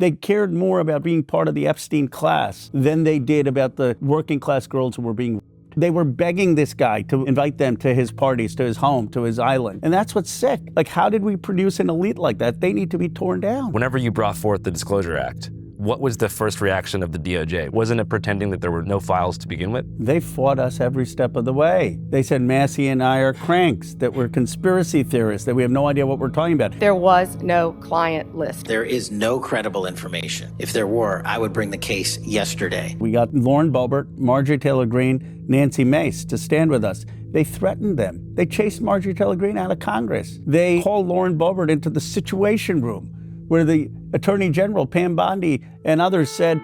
They cared more about being part of the Epstein class than they did about the working class girls who were being. They were begging this guy to invite them to his parties, to his home, to his island. And that's what's sick. Like, how did we produce an elite like that? They need to be torn down. Whenever you brought forth the Disclosure Act, what was the first reaction of the DOJ? Wasn't it pretending that there were no files to begin with? They fought us every step of the way. They said Massey and I are cranks, that we're conspiracy theorists, that we have no idea what we're talking about. There was no client list. There is no credible information. If there were, I would bring the case yesterday. We got Lauren Boebert, Marjorie Taylor Greene, Nancy Mace to stand with us. They threatened them. They chased Marjorie Taylor Greene out of Congress. They called Lauren Boebert into the Situation Room, where the Attorney General, Pam Bondi, and others said,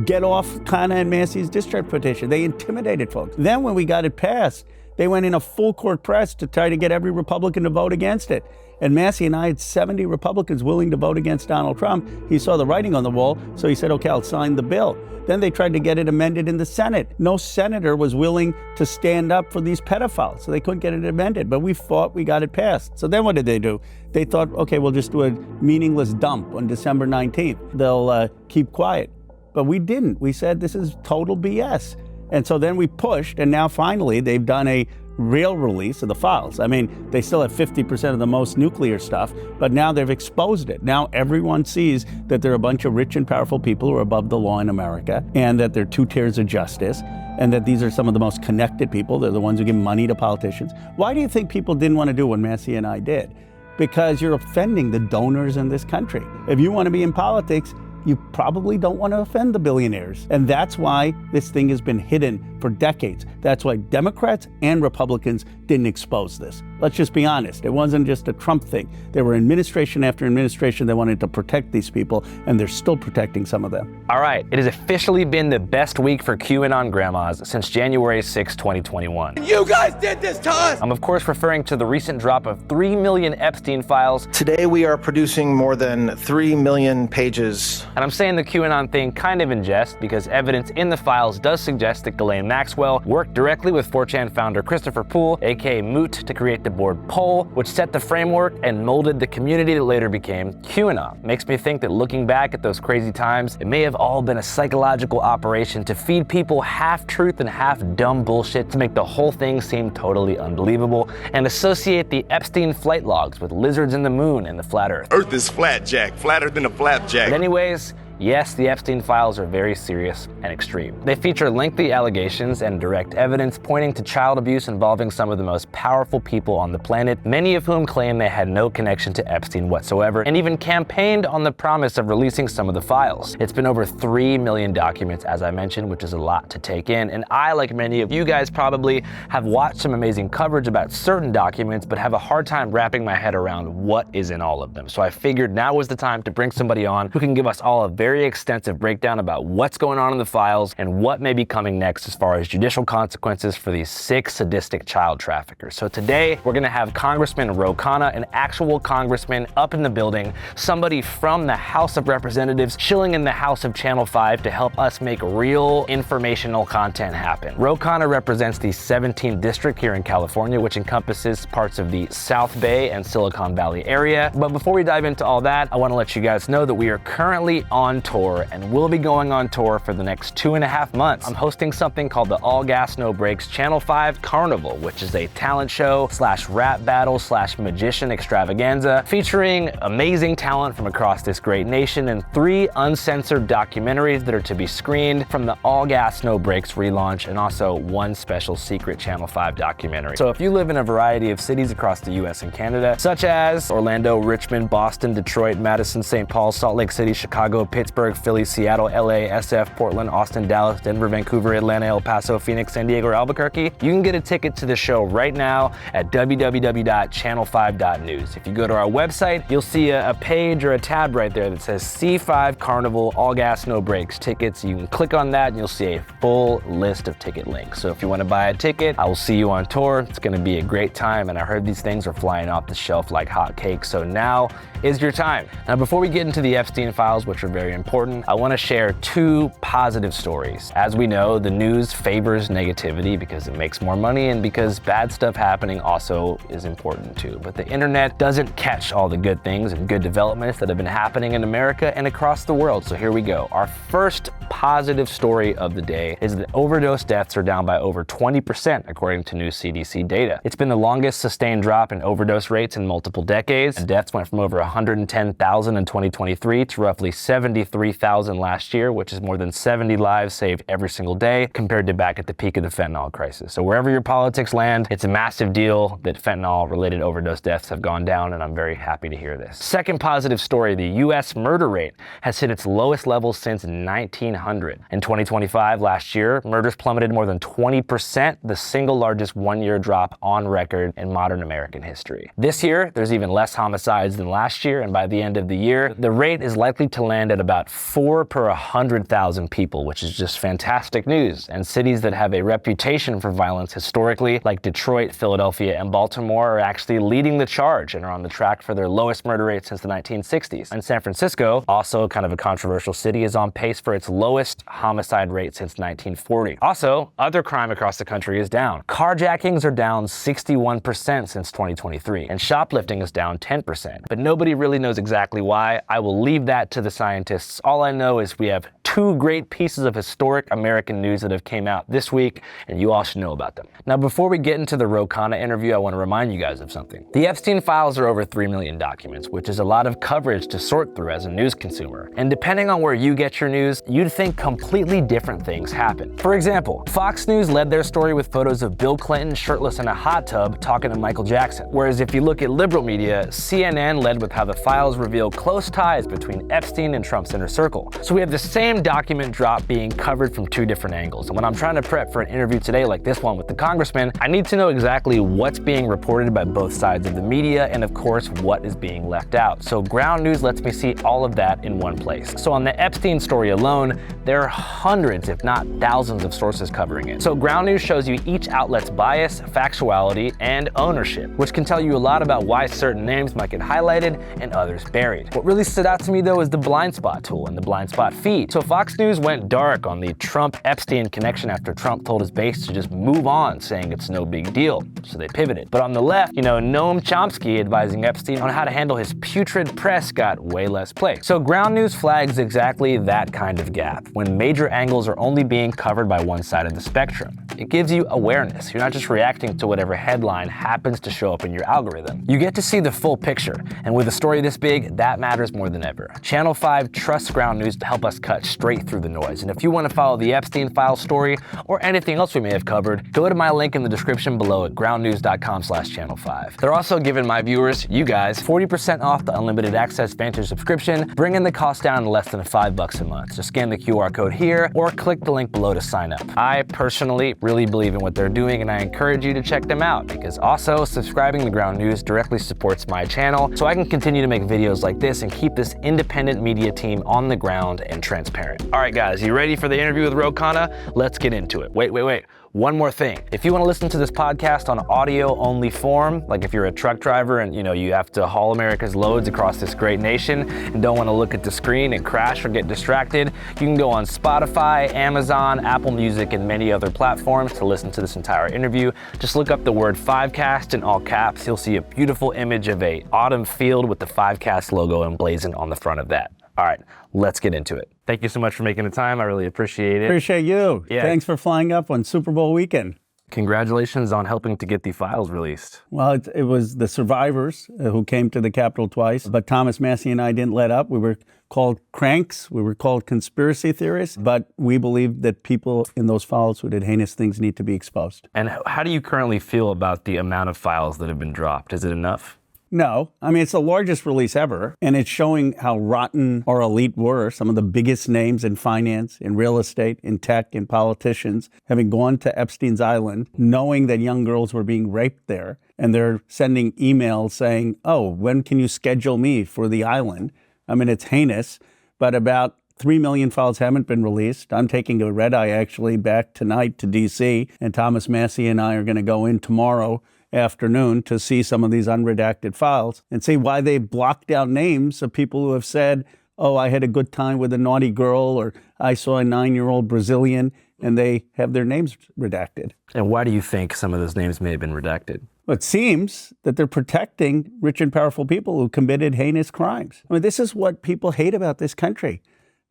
get off Khanna and Massey's discharge petition. They intimidated folks. Then when we got it passed, they went in a full court press to try to get every Republican to vote against it. And Massey and I had 70 Republicans willing to vote against Donald Trump. He saw the writing on the wall, so he said, okay, I'll sign the bill. Then they tried to get it amended in the Senate. No senator was willing to stand up for these pedophiles, so they couldn't get it amended. But we fought, we got it passed. So then what did they do? They thought, okay, we'll just do a meaningless dump on December 19th. They'll keep quiet. But we didn't. We said this is total BS. And so then we pushed, and now finally they've done a real release of the files. I mean, they still have 50% of the most nuclear stuff, but now they've exposed it. Now everyone sees that there are a bunch of rich and powerful people who are above the law in America, and that there are two tiers of justice, and that these are some of the most connected people. They're the ones who give money to politicians. Why do you think people didn't want to do what Massey and I did? Because you're offending the donors in this country. If you want to be in politics, you probably don't want to offend the billionaires. And that's why this thing has been hidden for decades. That's why Democrats and Republicans didn't expose this. Let's just be honest. It wasn't just a Trump thing. There were administration after administration that wanted to protect these people, and they're still protecting some of them. All right, it has officially been the best week for QAnon grandmas since January 6, 2021. You guys did this to us! I'm of course referring to the recent drop of 3 million Epstein files. Today we are producing more than 3 million pages. And I'm saying the QAnon thing kind of in jest because evidence in the files does suggest that Ghislaine Maxwell worked directly with 4chan founder Christopher Poole, aka Moot, to create the board Poll, which set the framework and molded the community that later became QAnon. Makes me think that looking back at those crazy times, it may have all been a psychological operation to feed people half truth and half dumb bullshit to make the whole thing seem totally unbelievable and associate the Epstein flight logs with lizards in the moon and the flat earth. Earth is flat, Jack. Flatter than a flapjack. But anyways, yes, the Epstein files are very serious and extreme. They feature lengthy allegations and direct evidence pointing to child abuse involving some of the most powerful people on the planet, many of whom claim they had no connection to Epstein whatsoever, and even campaigned on the promise of releasing some of the files. It's been over 3 million documents, as I mentioned, which is a lot to take in, and I, like many of you guys probably, have watched some amazing coverage about certain documents, but have a hard time wrapping my head around what is in all of them. So I figured now was the time to bring somebody on who can give us all a very extensive breakdown about what's going on in the files and what may be coming next as far as judicial consequences for these 6 sadistic child traffickers. So today we're gonna have Congressman Khanna, an actual congressman, up in the building, somebody from the House of Representatives chilling in the House of Channel 5 to help us make real informational content happen. Khanna represents the 17th district here in California, which encompasses parts of the South Bay and Silicon Valley area. But before we dive into all that, I want to let you guys know that we are currently on tour and will be going on tour for the next 2.5 months. I'm hosting something called the All Gas No Brakes Channel 5 Carnival, which is a talent show / rap battle / magician extravaganza featuring amazing talent from across this great nation and 3 uncensored documentaries that are to be screened from the All Gas No Brakes relaunch, and also 1 special secret Channel 5 documentary. So if you live in a variety of cities across the US and Canada, such as Orlando, Richmond, Boston, Detroit, Madison, St. Paul, Salt Lake City, Chicago, Pittsburgh, Philly, Seattle, LA, SF, Portland, Austin, Dallas, Denver, Vancouver, Atlanta, El Paso, Phoenix, San Diego, or Albuquerque, you can get a ticket to the show right now at www.channel5.news. If you go to our website, you'll see a page or a tab right there that says C5 Carnival All Gas No Brakes tickets. You can click on that and you'll see a full list of ticket links. So if you want to buy a ticket, I will see you on tour. It's going to be a great time, and I heard these things are flying off the shelf like hotcakes, so now is your time. Now, before we get into the Epstein files, which are very important, I want to share 2 positive stories. As we know, the news favors negativity because it makes more money and because bad stuff happening also is important too. But the internet doesn't catch all the good things and good developments that have been happening in America and across the world. So here we go. Our first positive story of the day is that overdose deaths are down by over 20% according to new CDC data. It's been the longest sustained drop in overdose rates in multiple decades. And deaths went from over 110,000 in 2023 to roughly 73,000 last year, which is more than 70 lives saved every single day compared to back at the peak of the fentanyl crisis. So wherever your politics land, it's a massive deal that fentanyl-related overdose deaths have gone down, and I'm very happy to hear this. Second positive story, the US murder rate has hit its lowest level since 1900. In 2025, last year, murders plummeted more than 20%, the single largest one-year drop on record in modern American history. This year, there's even less homicides than last year, and by the end of the year, the rate is likely to land at about 4 per 100,000 people, which is just fantastic news. And cities that have a reputation for violence historically, like Detroit, Philadelphia, and Baltimore, are actually leading the charge and are on the track for their lowest murder rate since the 1960s. And San Francisco, also kind of a controversial city, is on pace for its lowest homicide rate since 1940. Also, other crime across the country is down. Carjackings are down 61% since 2023, and shoplifting is down 10%. But nobody really knows exactly why. I will leave that to the scientists. All I know is we have 2 great pieces of historic American news that have came out this week, and you all should know about them. Now, before we get into the Khanna interview, I want to remind you guys of something. The Epstein files are over 3 million documents, which is a lot of coverage to sort through as a news consumer. And depending on where you get your news, you'd think completely different things happen. For example, Fox News led their story with photos of Bill Clinton shirtless in a hot tub talking to Michael Jackson. Whereas if you look at liberal media, CNN led with how the files reveal close ties between Epstein and Trump's inner circle. So we have the same document drop being covered from 2 different angles. And when I'm trying to prep for an interview today like this one with the Congressman, I need to know exactly what's being reported by both sides of the media and of course what is being left out. So Ground News lets me see all of that in one place. So on the Epstein story alone, there are hundreds, if not thousands, of sources covering it. So Ground News shows you each outlet's bias, factuality, and ownership, which can tell you a lot about why certain names might get highlighted and others buried. What really stood out to me though is the blind spot tool and the blind spot feed. So Fox News went dark on the Trump-Epstein connection after Trump told his base to just move on, saying it's no big deal. So they pivoted. But on the left, Noam Chomsky advising Epstein on how to handle his putrid press got way less play. So Ground News flags exactly that kind of gap, when major angles are only being covered by one side of the spectrum. It gives you awareness. You're not just reacting to whatever headline happens to show up in your algorithm. You get to see the full picture, and with a story this big, that matters more than ever. Channel 5 trusts Ground News to help us cut straight through the noise. And if you want to follow the Epstein files story or anything else we may have covered, go to my link in the description below at groundnews.com/channel5. They're also giving my viewers, you guys, 40% off the unlimited access Vantage subscription, bringing the cost down to less than $5 a month. Just scan the QR code here or click the link below to sign up. I personally really believe in what they're doing, and I encourage you to check them out, because also subscribing to Ground News directly supports my channel so I can continue to make videos like this and keep this independent media team on the ground and transparent. All right, guys, you ready for the interview with Khanna? Let's get into it. Wait. One more thing. If you want to listen to this podcast on audio-only form, like if you're a truck driver and you have to haul America's loads across this great nation and don't want to look at the screen and crash or get distracted, you can go on Spotify, Amazon, Apple Music, and many other platforms to listen to this entire interview. Just look up the word Fivecast in all caps. You'll see a beautiful image of an autumn field with the Fivecast logo emblazoned on the front of that. All right, let's get into it. Thank you so much for making the time. I really appreciate it. Appreciate you. Yeah. Thanks for flying up on Super Bowl weekend. Congratulations on helping to get the files released. Well, it was the survivors who came to the Capitol twice, but Thomas Massey and I didn't let up. We were called cranks. We were called conspiracy theorists, but we believe that people in those files who did heinous things need to be exposed. And how do you currently feel about the amount of files that have been dropped? Is it enough? No. I mean, it's the largest release ever, and it's showing how rotten our elite were. Some of the biggest names in finance, in real estate, in tech, in politicians, having gone to Epstein's Island, knowing that young girls were being raped there, and they're sending emails saying, oh, when can you schedule me for the island? I mean, it's heinous, but about 3 million files haven't been released. I'm taking a red eye actually back tonight to D.C., and Thomas Massey and I are going to go in tomorrow afternoon to see some of these unredacted files and see why they blocked out names of people who have said, oh, I had a good time with a naughty girl, or I saw a 9-year-old Brazilian, and they have their names redacted. And why do you think some of those names may have been redacted? It seems that they're protecting rich and powerful people who committed heinous crimes. I mean, this is what people hate about this country,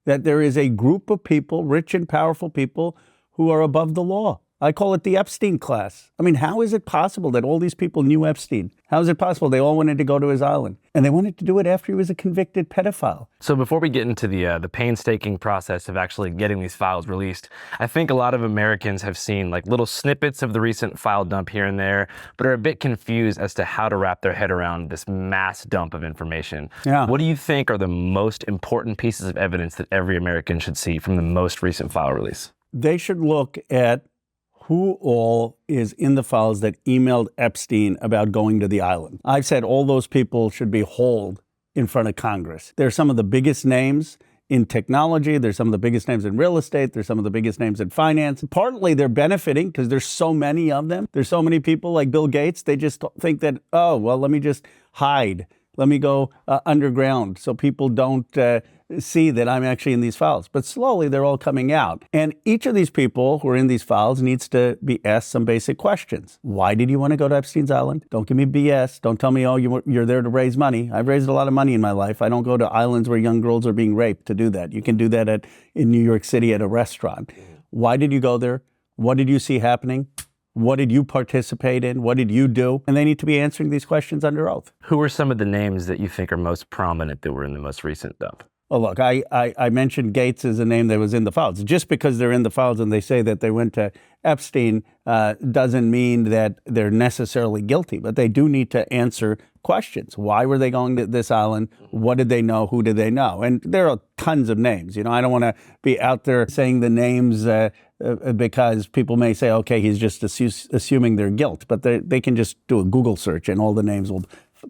that there is a group of people, rich and powerful people, who are above the law. I call it the Epstein class. I mean, how is it possible that all these people knew Epstein? How is it possible they all wanted to go to his island? And they wanted to do it after he was a convicted pedophile. So before we get into the painstaking process of actually getting these files released, I think a lot of Americans have seen like little snippets of the recent file dump here and there, but are a bit confused as to how to wrap their head around this mass dump of information. Yeah. What do you think are the most important pieces of evidence that every American should see from the most recent file release? They should look at who all is in the files that emailed Epstein about going to the island. I've said all those people should be hauled in front of Congress. They're some of the biggest names in technology. They're some of the biggest names in real estate. They're some of the biggest names in finance. Partly they're benefiting because there's so many of them. There's so many people like Bill Gates. They just think that, oh, well, let me just hide. Let me go underground so people don't see that I'm actually in these files. But slowly they're all coming out. And each of these people who are in these files needs to be asked some basic questions. Why did you want to go to Epstein's island? Don't give me BS. Don't tell me, oh, you're there to raise money. I've raised a lot of money in my life. I don't go to islands where young girls are being raped to do that. You can do that in New York City at a restaurant. Why did you go there? What did you see happening? What did you participate in? What did you do? And they need to be answering these questions under oath. Who are some of the names that you think are most prominent that were in the most recent dump? Oh, look, I mentioned Gates as a name that was in the files. Just because they're in the files and they say that they went to Epstein doesn't mean that they're necessarily guilty, but they do need to answer questions. Why were they going to this island? What did they know? Who did they know? And there are tons of names. You know, I don't want to be out there saying the names because people may say, okay, he's just assuming their guilt, but they can just do a Google search and all the names will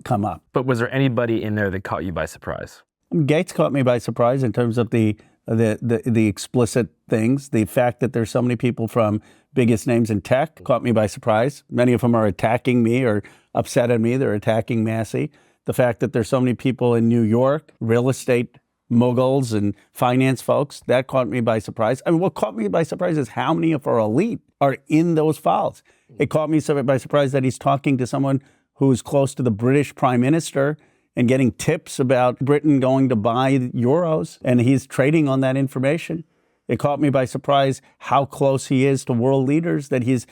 come up. But was there anybody in there that caught you by surprise? Gates caught me by surprise in terms of the explicit things. The fact that there's so many people from biggest names in tech caught me by surprise. Many of them are attacking me or upset at me. They're attacking Massey. The fact that there's so many people in New York, real estate moguls and finance folks, that caught me by surprise. I mean, what caught me by surprise is how many of our elite are in those files. It caught me by surprise that he's talking to someone who's close to the British Prime Minister and getting tips about Britain going to buy euros, and he's trading on that information. It caught me by surprise how close he is to world leaders, that he's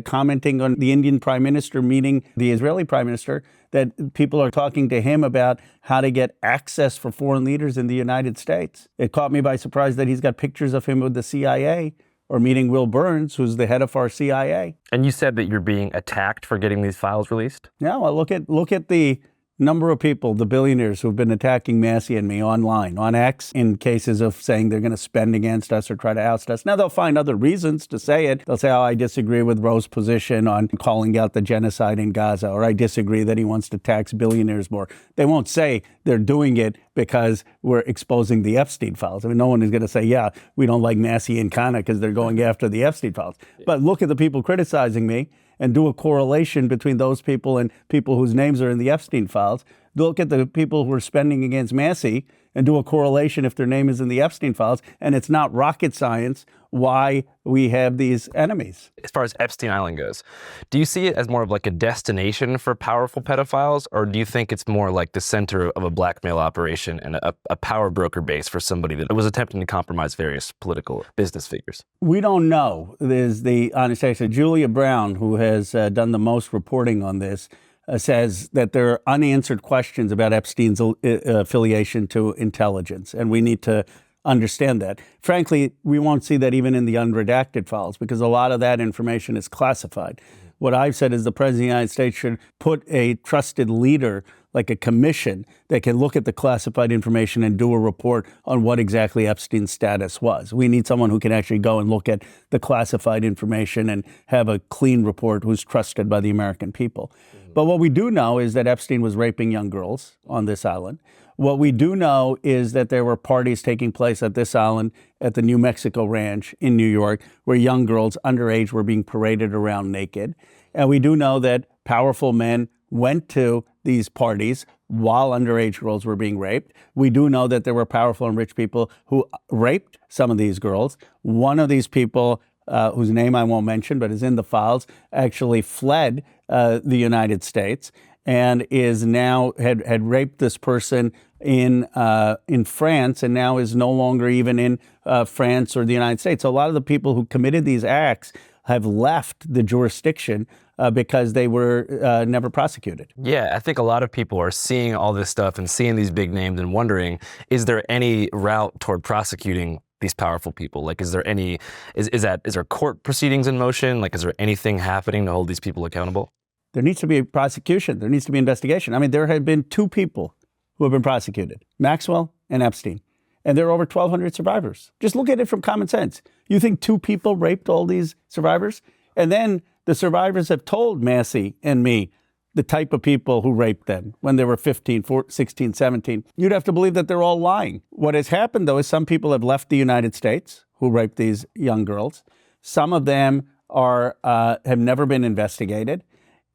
commenting on the Indian Prime Minister meeting the Israeli Prime Minister, that people are talking to him about how to get access for foreign leaders in the United States. It caught me by surprise that he's got pictures of him with the CIA or meeting Will Burns, who's the head of our CIA. And you said that you're being attacked for getting these files released? Yeah, well, look at the number of people, the billionaires who've been attacking Massey and me online, on X, in cases of saying they're going to spend against us or try to oust us. Now, they'll find other reasons to say it. They'll say, oh, I disagree with Roe's position on calling out the genocide in Gaza, or I disagree that he wants to tax billionaires more. They won't say they're doing it because we're exposing the Epstein files. I mean, no one is going to say, yeah, we don't like Massey and Khanna because they're going after the Epstein files. But look at the people criticizing me and do a correlation between those people and people whose names are in the Epstein files. Look at the people who are spending against Massey and do a correlation if their name is in the Epstein files. And it's not rocket science why we have these enemies. As far as Epstein Island goes, do you see it as more of like a destination for powerful pedophiles, or do you think it's more like the center of a blackmail operation and a power broker base for somebody that was attempting to compromise various political business figures? We don't know. There's the honest answer. Julia Brown, who has done the most reporting on this, says that there are unanswered questions about Epstein's affiliation to intelligence, and we need to understand that. Frankly, we won't see that even in the unredacted files because a lot of that information is classified. What I've said is the President of the United States should put a trusted leader, like a commission, that can look at the classified information and do a report on what exactly Epstein's status was. We need someone who can actually go and look at the classified information and have a clean report who's trusted by the American people. But what we do know is that Epstein was raping young girls on this island. What we do know is that there were parties taking place at this island at the New Mexico Ranch in New York where young girls underage were being paraded around naked. And we do know that powerful men went to these parties while underage girls were being raped. We do know that there were powerful and rich people who raped some of these girls. One of these people, whose name I won't mention, but is in the files, actually fled the United States and is now had raped this person in France, and now is no longer even in France or the United States. So a lot of the people who committed these acts have left the jurisdiction because they were never prosecuted. Yeah, I think a lot of people are seeing all this stuff and seeing these big names and wondering, is there any route toward prosecuting these powerful people? Like, is there court proceedings in motion? Like, is there anything happening to hold these people accountable? There needs to be a prosecution. There needs to be investigation. I mean, there have been 2 people who have been prosecuted, Maxwell and Epstein. And there are over 1,200 survivors. Just look at it from common sense. You think 2 people raped all these survivors? And then the survivors have told Massey and me the type of people who raped them when they were 15, 14, 16, 17. You'd have to believe that they're all lying. What has happened, though, is some people have left the United States who raped these young girls. Some of them have never been investigated.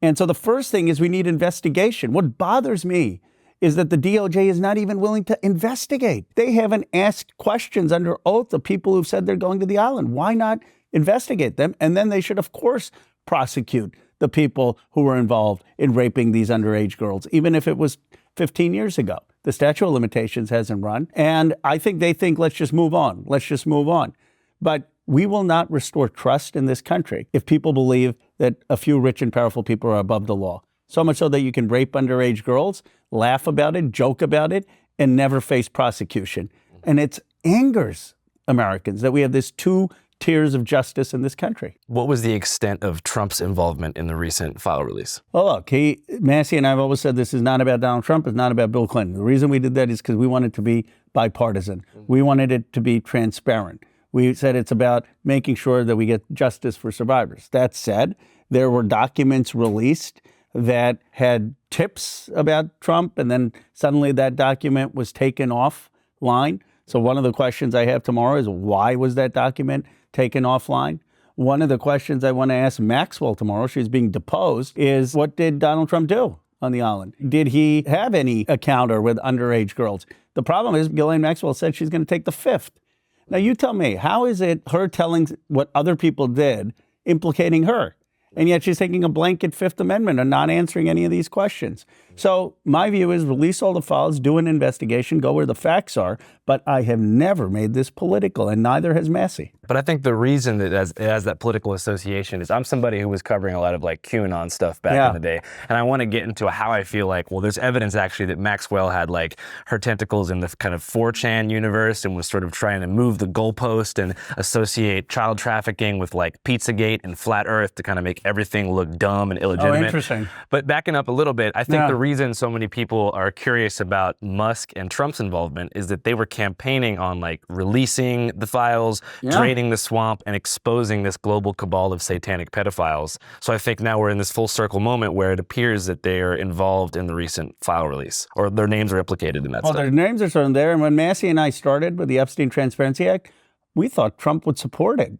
And so the first thing is we need investigation. What bothers me is that the DOJ is not even willing to investigate. They haven't asked questions under oath of people who've said they're going to the island. Why not investigate them? And then they should, of course, prosecute the people who were involved in raping these underage girls, even if it was 15 years ago. The statute of limitations hasn't run. And I think they think, let's just move on. Let's just move on. But we will not restore trust in this country if people believe that a few rich and powerful people are above the law. So much so that you can rape underage girls, laugh about it, joke about it, and never face prosecution. And it angers Americans that we have this 2 tiers of justice in this country. What was the extent of Trump's involvement in the recent file release? Well, look, Massey and I have always said this is not about Donald Trump, it's not about Bill Clinton. The reason we did that is because we wanted it to be bipartisan. We wanted it to be transparent. We said it's about making sure that we get justice for survivors. That said, there were documents released that had tips about Trump, and then suddenly that document was taken offline. So one of the questions I have tomorrow is, why was that document taken offline? One of the questions I want to ask Maxwell tomorrow, she's being deposed, is what did Donald Trump do on the island? Did he have any encounter with underage girls? The problem is Ghislaine Maxwell said she's going to take the 5th. Now you tell me, how is it her telling what other people did implicating her? And yet she's taking a blanket Fifth Amendment and not answering any of these questions. So my view is release all the files, do an investigation, go where the facts are. But I have never made this political, and neither has Massey. But I think the reason that it has that political association is I'm somebody who was covering a lot of like QAnon stuff back in the day. And I want to get into how I feel like, well, there's evidence actually that Maxwell had like her tentacles in the kind of 4chan universe and was sort of trying to move the goalpost and associate child trafficking with like Pizzagate and Flat Earth to kind of make everything look dumb and illegitimate. Oh, interesting. But backing up a little bit, I think the reason so many people are curious about Musk and Trump's involvement is that they were campaigning on like releasing the files, draining the swamp, and exposing this global cabal of satanic pedophiles. So I think now we're in this full circle moment where it appears that they are involved in the recent file release, or their names are implicated in that stuff. Well, their names are certainly there. And when Massey and I started with the Epstein Transparency Act, we thought Trump would support it.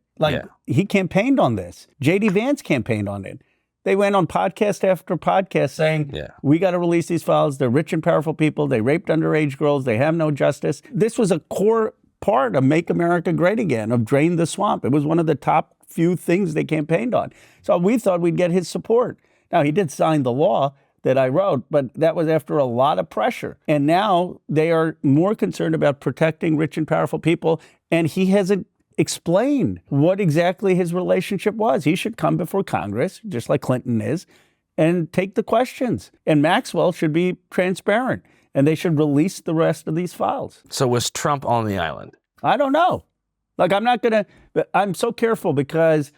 He campaigned on this. J.D. Vance campaigned on it. They went on podcast after podcast saying, we got to release these files. They're rich and powerful people. They raped underage girls. They have no justice. This was a core part of Make America Great Again, of Drain the Swamp. It was one of the top few things they campaigned on. So we thought we'd get his support. Now, he did sign the law that I wrote, but that was after a lot of pressure. And now they are more concerned about protecting rich and powerful people. And he hasn't explain what exactly his relationship was. He should come before Congress, just like Clinton is, and take the questions. And Maxwell should be transparent, and they should release the rest of these files. So was Trump on the island? I don't know. I'm so careful because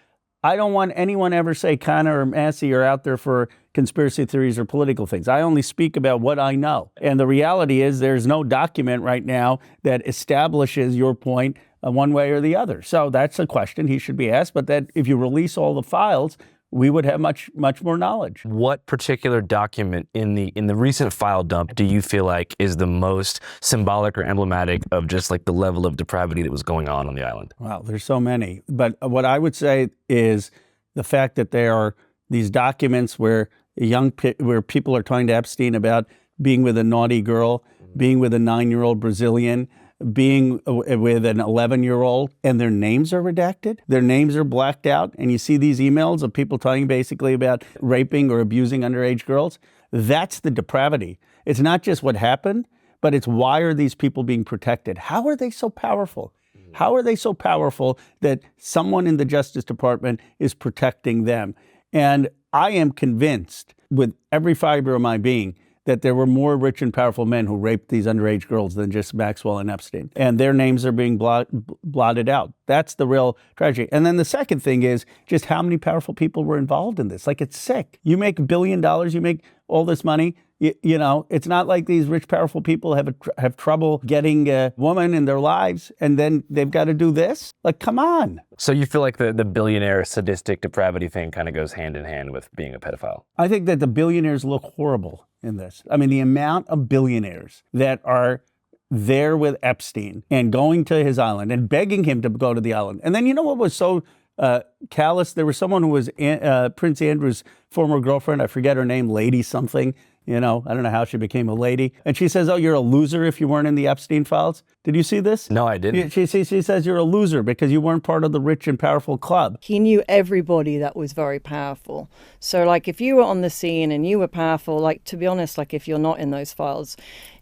I don't want anyone ever say Khanna or Massey are out there for conspiracy theories or political things. I only speak about what I know. And the reality is there's no document right now that establishes your point one way or the other. So that's a question he should be asked. But that if you release all the files, we would have much more knowledge. What particular document in the recent file dump do you feel like is the most symbolic or emblematic of just like the level of depravity that was going on the island? Wow, there's so many. But what I would say is the fact that there are these documents where where people are talking to Epstein about being with a naughty girl, being with a 9-year-old Brazilian, being with an 11-year-old, and their names are redacted, their names are blacked out, and you see these emails of people talking basically about raping or abusing underage girls. That's the depravity. It's not just what happened, but it's why are these people being protected? How are they so powerful? How are they so powerful that someone in the Justice Department is protecting them? And I am convinced with every fiber of my being that there were more rich and powerful men who raped these underage girls than just Maxwell and Epstein. And their names are being blotted out. That's the real tragedy. And then the second thing is just how many powerful people were involved in this. Like, it's sick. You make $1 billion, you make all this money. You know, it's not like these rich, powerful people have trouble getting a woman in their lives, and then they've got to do this? Like, come on. So you feel like the billionaire sadistic depravity thing kind of goes hand in hand with being a pedophile? I think that the billionaires look horrible in this. I mean, the amount of billionaires that are there with Epstein and going to his island and begging him to go to the island. And then you know what was so callous? There was someone who was Prince Andrew's former girlfriend. I forget her name, Lady something. You know, I don't know how she became a lady. And she says, oh, you're a loser if you weren't in the Epstein files. Did you see this? No, I didn't. She says you're a loser because you weren't part of the rich and powerful club. He knew everybody that was very powerful. So, like, if you were on the scene and you were powerful, like, to be honest, like, if you're not in those files,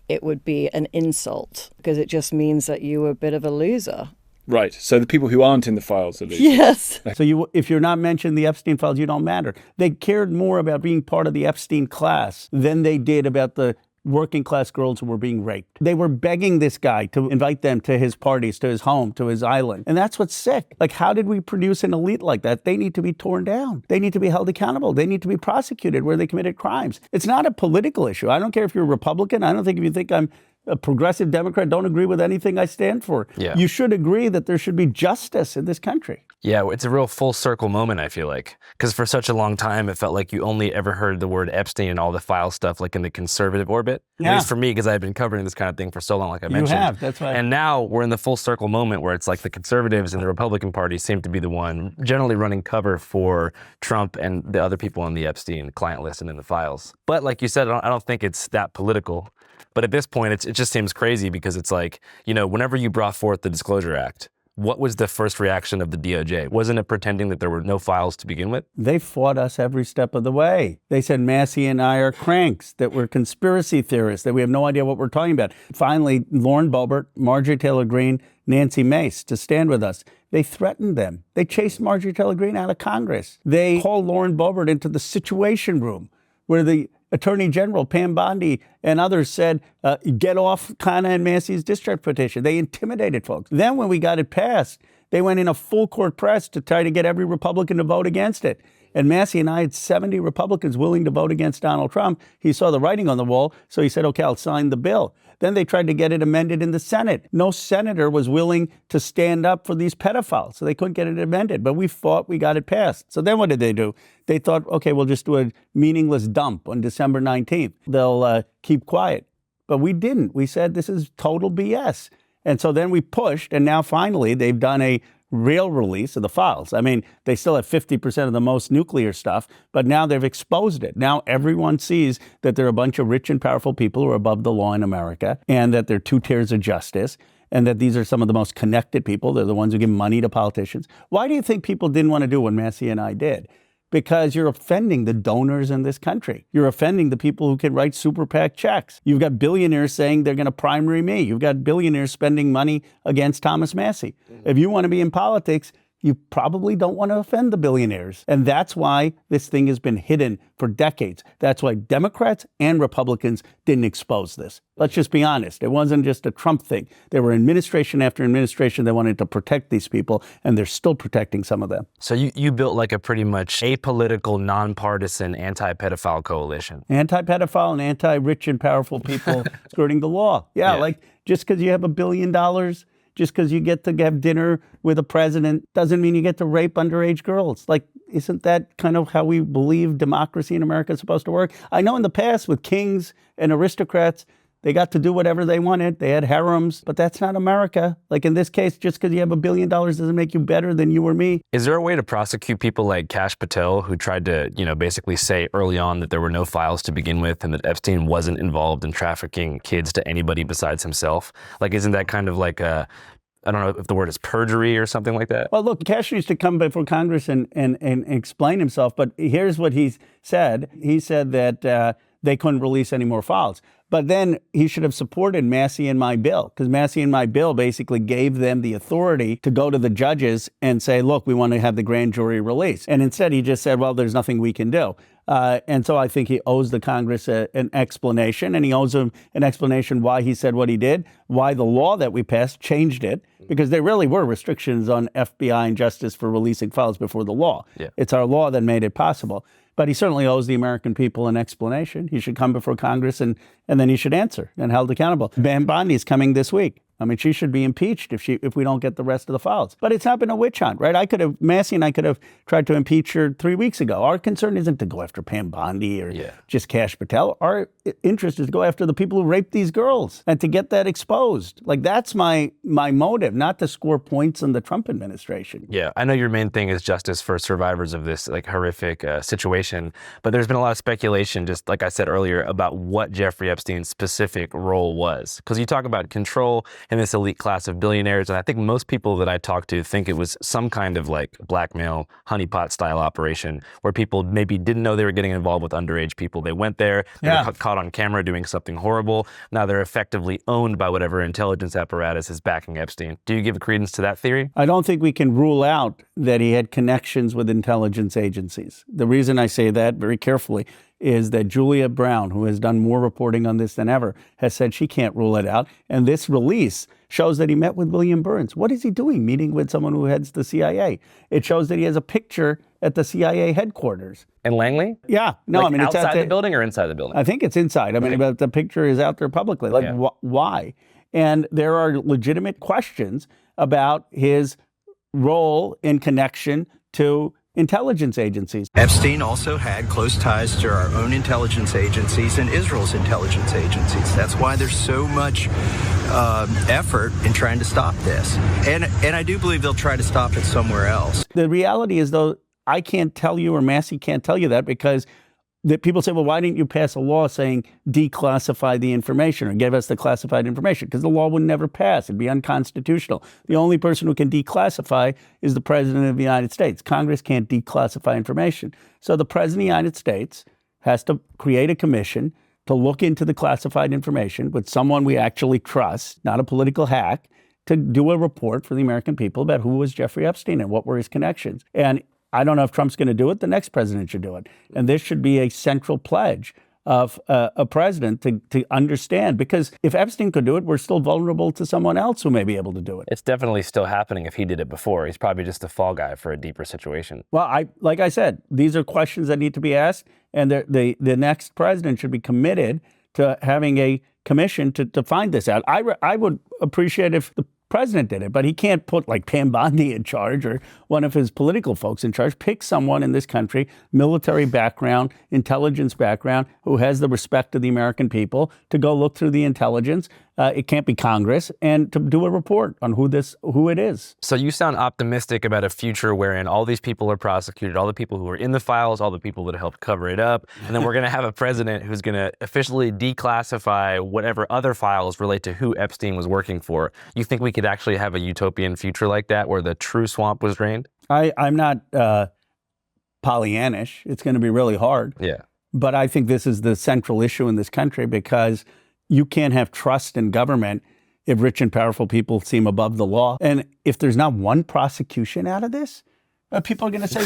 it would be an insult because it just means that you were a bit of a loser. Right. So the people who aren't in the files are losers. Yes. So if you're not mentioned in the Epstein files, you don't matter. They cared more about being part of the Epstein class than they did about the working class girls who were being raped. They were begging this guy to invite them to his parties, to his home, to his island. And that's what's sick. Like, how did we produce an elite like that? They need to be torn down. They need to be held accountable. They need to be prosecuted where they committed crimes. It's not a political issue. I don't care if you're a Republican. I don't think if you think I'm a progressive Democrat, don't agree with anything I stand for. Yeah. You should agree that there should be justice in this country. Yeah, it's a real full circle moment, I feel like. Because for such a long time, it felt like you only ever heard the word Epstein and all the file stuff like in the conservative orbit. Yeah. At least for me, because I've been covering this kind of thing for so long, like I mentioned. You have, that's right. And now we're in the full circle moment where it's like the conservatives and the Republican Party seem to be the one generally running cover for Trump and the other people on the Epstein client list and in the files. But like you said, I don't think it's that political. But at this point, it just seems crazy because it's like, you know, whenever you brought forth the Disclosure Act, what was the first reaction of the DOJ? Wasn't it pretending that there were no files to begin with? They fought us every step of the way. They said Massey and I are cranks, that we're conspiracy theorists, that we have no idea what we're talking about. Finally, Lauren Boebert, Marjorie Taylor Greene, Nancy Mace to stand with us. They threatened them. They chased Marjorie Taylor Greene out of Congress. They called Lauren Boebert into the Situation Room where the Attorney General Pam Bondi and others said, get off Khanna and Massey's discharge petition. They intimidated folks. Then when we got it passed, they went in a full court press to try to get every Republican to vote against it. And Massey and I had 70 Republicans willing to vote against Donald Trump. He saw the writing on the wall, so he said, okay, I'll sign the bill. Then they tried to get it amended in the Senate. No senator was willing to stand up for these pedophiles, so they couldn't get it amended. But we fought, we got it passed. So then what did they do? They thought, okay, we'll just do a meaningless dump on December 19th. They'll keep quiet. But we didn't. We said this is total BS. And so then we pushed, and now finally they've done a real release of the files. I mean, they still have 50% of the most nuclear stuff, but now they've exposed it. Now everyone sees that there are a bunch of rich and powerful people who are above the law in America, and that there are two tiers of justice, and that these are some of the most connected people. They're the ones who give money to politicians. Why do you think people didn't want to do what Massey and I did? Because you're offending the donors in this country. You're offending the people who can write super PAC checks. You've got billionaires saying they're going to primary me. You've got billionaires spending money against Thomas Massey. If you want to be in politics, you probably don't want to offend the billionaires. And that's why this thing has been hidden for decades. That's why Democrats and Republicans didn't expose this. Let's just be honest. It wasn't just a Trump thing. There were administration after administration that wanted to protect these people, and they're still protecting some of them. So you built like a pretty much apolitical, nonpartisan, anti-pedophile coalition. Anti-pedophile and anti-rich and powerful people skirting the law. Yeah, like just because you have $1 billion, just because you get to have dinner with a president doesn't mean you get to rape underage girls. Like, isn't that kind of how we believe democracy in America is supposed to work? I know in the past with kings and aristocrats, They got to do whatever they wanted. They had harems, but that's not America. Like in this case, just because you have $1 billion doesn't make you better than you or me. Is there a way to prosecute people like Kash Patel, who tried to, basically say early on that there were no files to begin with and that Epstein wasn't involved in trafficking kids to anybody besides himself? Like, isn't that kind of like I don't know if the word is perjury or something like that? Well, look, Kash used to come before Congress and explain himself, but here's what he said. He said that they couldn't release any more files. But then he should have supported Massey and my bill, because Massey and my bill basically gave them the authority to go to the judges and say, look, we want to have the grand jury release. And instead, he just said, well, there's nothing we can do. And so I think he owes the Congress an explanation, and he owes them an explanation why he said what he did, why the law that we passed changed it, because there really were restrictions on FBI and justice for releasing files before the law. Yeah. It's our law that made it possible. But he certainly owes the American people an explanation. He should come before Congress and then he should answer and held accountable. Pam Bondi is coming this week. I mean, she should be impeached if we don't get the rest of the files. But it's not been a witch hunt, right? Massey and I could have tried to impeach her 3 weeks ago. Our concern isn't to go after Pam Bondi or just Kash Patel. Our interest is to go after the people who raped these girls and to get that exposed. Like, that's my motive, not to score points in the Trump administration. Yeah, I know your main thing is justice for survivors of this horrific situation, but there's been a lot of speculation, just like I said earlier, about what Jeffrey Epstein's specific role was. Because you talk about control in this elite class of billionaires, and I think most people that I talk to think it was some kind of like blackmail, honeypot style operation where people maybe didn't know they were getting involved with underage people. They went there, they were caught on camera doing something horrible. Now they're effectively owned by whatever intelligence apparatus is backing Epstein. Do you give credence to that theory? I don't think we can rule out that he had connections with intelligence agencies. The reason I say that very carefully is that Julia Brown, who has done more reporting on this than ever, has said she can't rule it out. And this release shows that he met with William Burns. What is he doing meeting with someone who heads the CIA? It shows that he has a picture at the CIA headquarters. In Langley? Yeah. No, like I mean, it's outside the building or inside the building? I think it's inside. I mean, but the picture is out there publicly. Like, why? And there are legitimate questions about his role in connection to intelligence agencies. Epstein also had close ties to our own intelligence agencies and Israel's intelligence agencies. That's why there's so much effort in trying to stop this. And I do believe they'll try to stop it somewhere else. The reality is, though, I can't tell you, or Massey can't tell you that, because that people say, well, why didn't you pass a law saying declassify the information or give us the classified information? Because the law would never pass. It'd be unconstitutional. The only person who can declassify is the President of the United States. Congress can't declassify information. So the President of the United States has to create a commission to look into the classified information with someone we actually trust, not a political hack, to do a report for the American people about who was Jeffrey Epstein and what were his connections. And I don't know if Trump's going to do it. The next president should do it. And this should be a central pledge of a president to understand. Because if Epstein could do it, we're still vulnerable to someone else who may be able to do it. It's definitely still happening if he did it before. He's probably just a fall guy for a deeper situation. Well, like I said, these are questions that need to be asked. And the next president should be committed to having a commission to find this out. I would appreciate if the president did it, but he can't put like Pam Bondi in charge or one of his political folks in charge. Pick someone in this country, military background, intelligence background, who has the respect of the American people, to go look through the intelligence. It can't be Congress, and to do a report on who it is. So you sound optimistic about a future wherein all these people are prosecuted, all the people who are in the files, all the people that helped cover it up, and then we're going to have a president who's going to officially declassify whatever other files relate to who Epstein was working for. You think we could actually have a utopian future like that where the true swamp was drained? I'm not Pollyannish. It's going to be really hard. Yeah. But I think this is the central issue in this country, because you can't have trust in government if rich and powerful people seem above the law. And if there's not one prosecution out of this, people are going to say,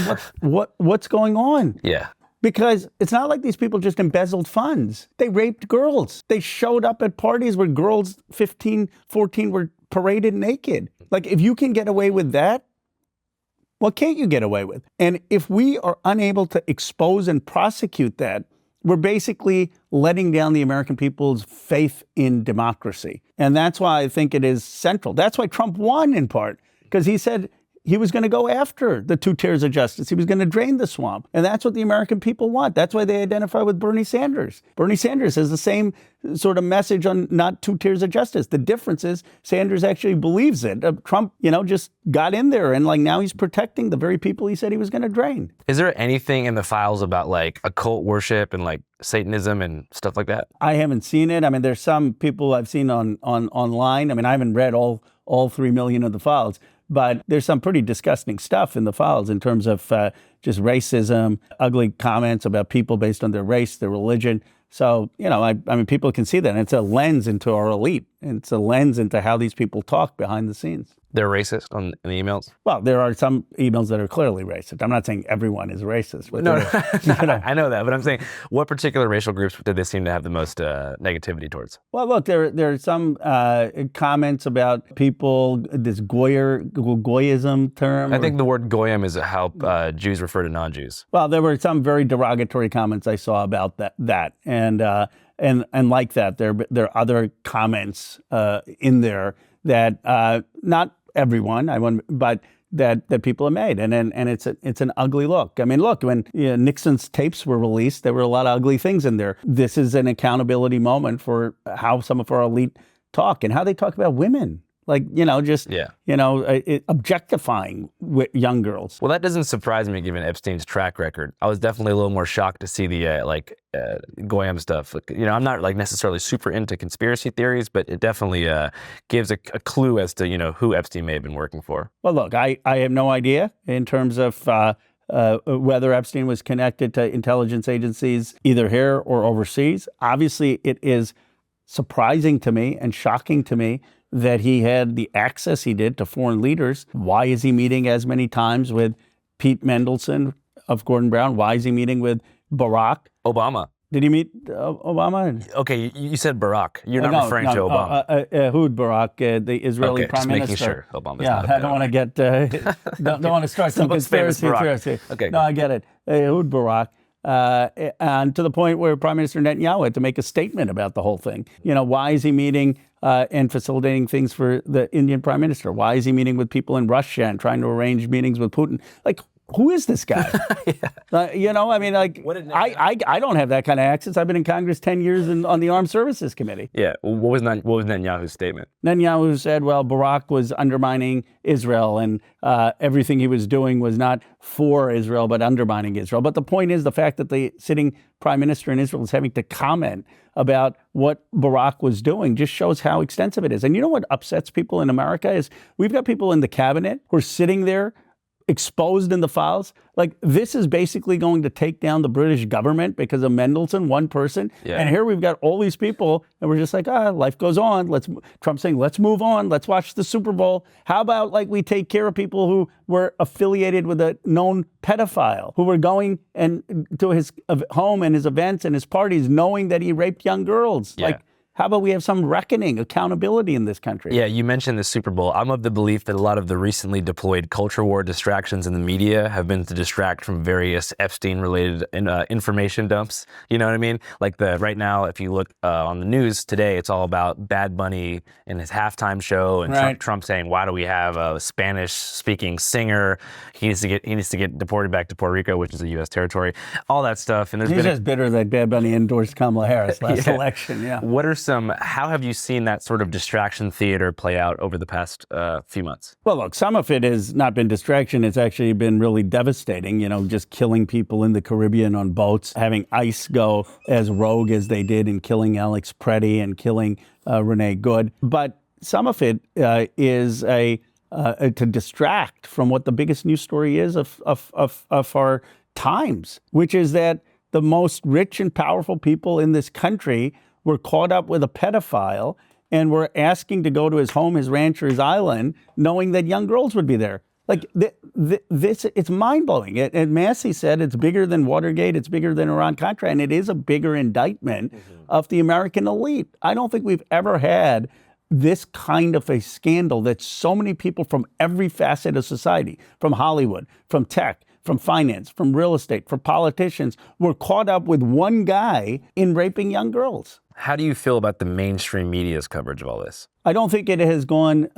what's going on? Yeah. Because it's not like these people just embezzled funds. They raped girls. They showed up at parties where girls 15, 14 were paraded naked. Like, if you can get away with that, what can't you get away with? And if we are unable to expose and prosecute that, we're basically letting down the American people's faith in democracy. And that's why I think it is central. That's why Trump won, in part, because he said he was going to go after the two tiers of justice. He was going to drain the swamp. And that's what the American people want. That's why they identify with Bernie Sanders. Bernie Sanders has the same sort of message on not two tiers of justice. The difference is Sanders actually believes it. Trump, just got in there and now he's protecting the very people he said he was going to drain. Is there anything in the files about occult worship and Satanism and stuff like that? I haven't seen it. I mean, there's some people I've seen online. I mean, I haven't read all 3 million of the files, but there's some pretty disgusting stuff in the files in terms of just racism, ugly comments about people based on their race, their religion. So, I mean, people can see that. And it's a lens into our elite. And it's a lens into how these people talk behind the scenes. They're racist in the emails? Well, there are some emails that are clearly racist. I'm not saying everyone is racist. But No, I know that. But I'm saying, what particular racial groups did they seem to have the most negativity towards? Well, look, there are some comments about people, this Goyism term. I think the word Goyim is how Jews refer to non-Jews. Well, there were some very derogatory comments I saw about that. And like that, there are other comments in there that not everyone, but that people have made, and it's an ugly look. I mean, look, when Nixon's tapes were released, there were a lot of ugly things in there. This is an accountability moment for how some of our elite talk and how they talk about women. Objectifying young girls. Well, that doesn't surprise me given Epstein's track record. I was definitely a little more shocked to see the Goyim stuff. I'm not necessarily super into conspiracy theories, but it definitely gives a clue as to who Epstein may have been working for. Well, look, I have no idea in terms of whether Epstein was connected to intelligence agencies either here or overseas. Obviously, it is surprising to me and shocking to me that he had the access he did to foreign leaders. Why is he meeting as many times with Pete Mendelsohn of Gordon Brown? Why is he meeting with Barack Obama? Did he meet Obama? Okay, you said Barack. You're not referring to Obama. Who'd Barack, the Israeli prime minister? Making sure Obama's yeah, not I don't want to get don't want to start some conspiracy theory. Okay, no, I get it. Who'd Barack? And to the point where Prime Minister Netanyahu had to make a statement about the whole thing. Why is he meeting and facilitating things for the Indian Prime Minister? Why is he meeting with people in Russia and trying to arrange meetings with Putin? Who is this guy? I don't have that kind of access. I've been in Congress 10 years on the Armed Services Committee. Yeah. What was Netanyahu's statement? Netanyahu said, well, Barack was undermining Israel and everything he was doing was not for Israel, but undermining Israel. But the point is the fact that the sitting prime minister in Israel is having to comment about what Barack was doing just shows how extensive it is. And you know what upsets people in America is we've got people in the cabinet who are sitting there exposed in the files. This is basically going to take down the British government because of Mendelsohn, one person. Yeah. And here we've got all these people and we're just life goes on. Trump's saying, let's move on. Let's watch the Super Bowl. How about we take care of people who were affiliated with a known pedophile, who were going to his home and his events and his parties knowing that he raped young girls. Yeah. How about we have some reckoning, accountability in this country? Yeah, you mentioned the Super Bowl. I'm of the belief that a lot of the recently deployed culture war distractions in the media have been to distract from various Epstein-related information dumps. You know what I mean? Right now, if you look on the news today, it's all about Bad Bunny and his halftime show, and right. Trump saying, "Why do we have a Spanish-speaking singer? He needs to get deported back to Puerto Rico, which is a U.S. territory." All that stuff. And he's just bitter that Bad Bunny endorsed Kamala Harris last election. Yeah. How have you seen that sort of distraction theater play out over the past few months? Well, look, some of it has not been distraction. It's actually been really devastating, just killing people in the Caribbean on boats, having ICE go as rogue as they did in killing Alex Preddy and killing Renee Good. But some of it is to distract from what the biggest news story is of our times, which is that the most rich and powerful people in this country were caught up with a pedophile and were asking to go to his home, his ranch, or his island, knowing that young girls would be there. It's mind-blowing. And Massey said it's bigger than Watergate, it's bigger than Iran-Contra, and it is a bigger indictment of the American elite. I don't think we've ever had this kind of a scandal that so many people from every facet of society, from Hollywood, from tech, from finance, from real estate, from politicians were caught up with one guy in raping young girls. How do you feel about the mainstream media's coverage of all this? I don't think it has gone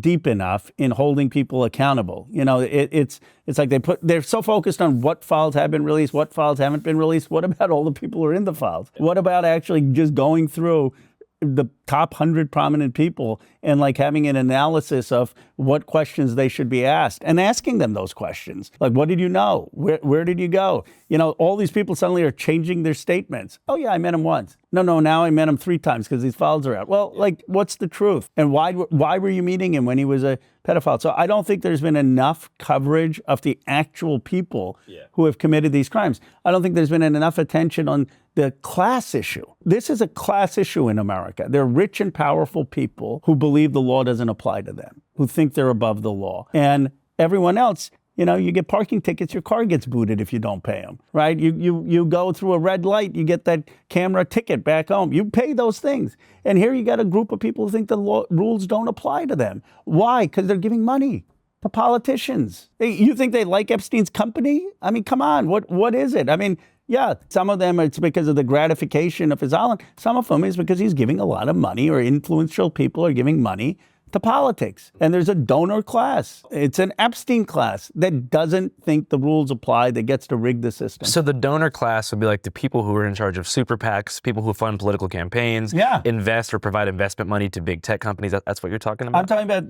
deep enough in holding people accountable. You know, it's like they're so focused on what files have been released, what files haven't been released. What about all the people who are in the files? What about actually just going through the top 100 prominent people and like having an analysis of what questions they should be asked and asking them those questions? Like, what did you know? Where did you go? You know, all these people suddenly are changing their statements. Oh yeah, I met him once. No, now I met him 3 times because these files are out. Well, like, what's the truth? And why were you meeting him when he was a pedophile? So I don't think there's been enough coverage of the actual people who have committed these crimes. I don't think there's been enough attention on the class issue. This is a class issue in America. They're rich and powerful people who believe the law doesn't apply to them, who think they're above the law. And everyone else, you know, you get parking tickets, your car gets booted if you don't pay them, right? You go through a red light, you get that camera ticket back home. You pay those things. And here you got a group of people who think the rules don't apply to them. Why? Because they're giving money to politicians. You think they like Epstein's company? I mean, come on, what is it? I mean, yeah, some of them it's because of the gratification of his island. Some of them is because he's giving a lot of money, or influential people are giving money to politics. And there's a donor class. It's an Epstein class that doesn't think the rules apply, that gets to rig the system. So the donor class would be like the people who are in charge of super PACs, people who fund political campaigns, invest or provide investment money to big tech companies. That's what you're talking about? I'm talking about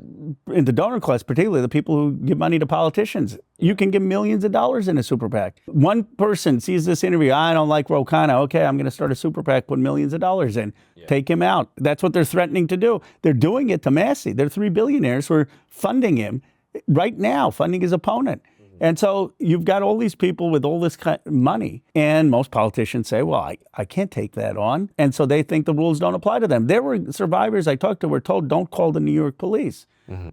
in the donor class, particularly the people who give money to politicians. You can give millions of dollars in a super PAC. One person sees this interview, I don't like Khanna. Okay, I'm going to start a super PAC, put millions of dollars in, take him out. That's what they're threatening to do. They're doing it to Massey. They're 3 billionaires who are funding him right now, funding his opponent. And so you've got all these people with all this kind of money. And most politicians say, well, I can't take that on. And so they think the rules don't apply to them. There were survivors I talked to were told, don't call the New York police.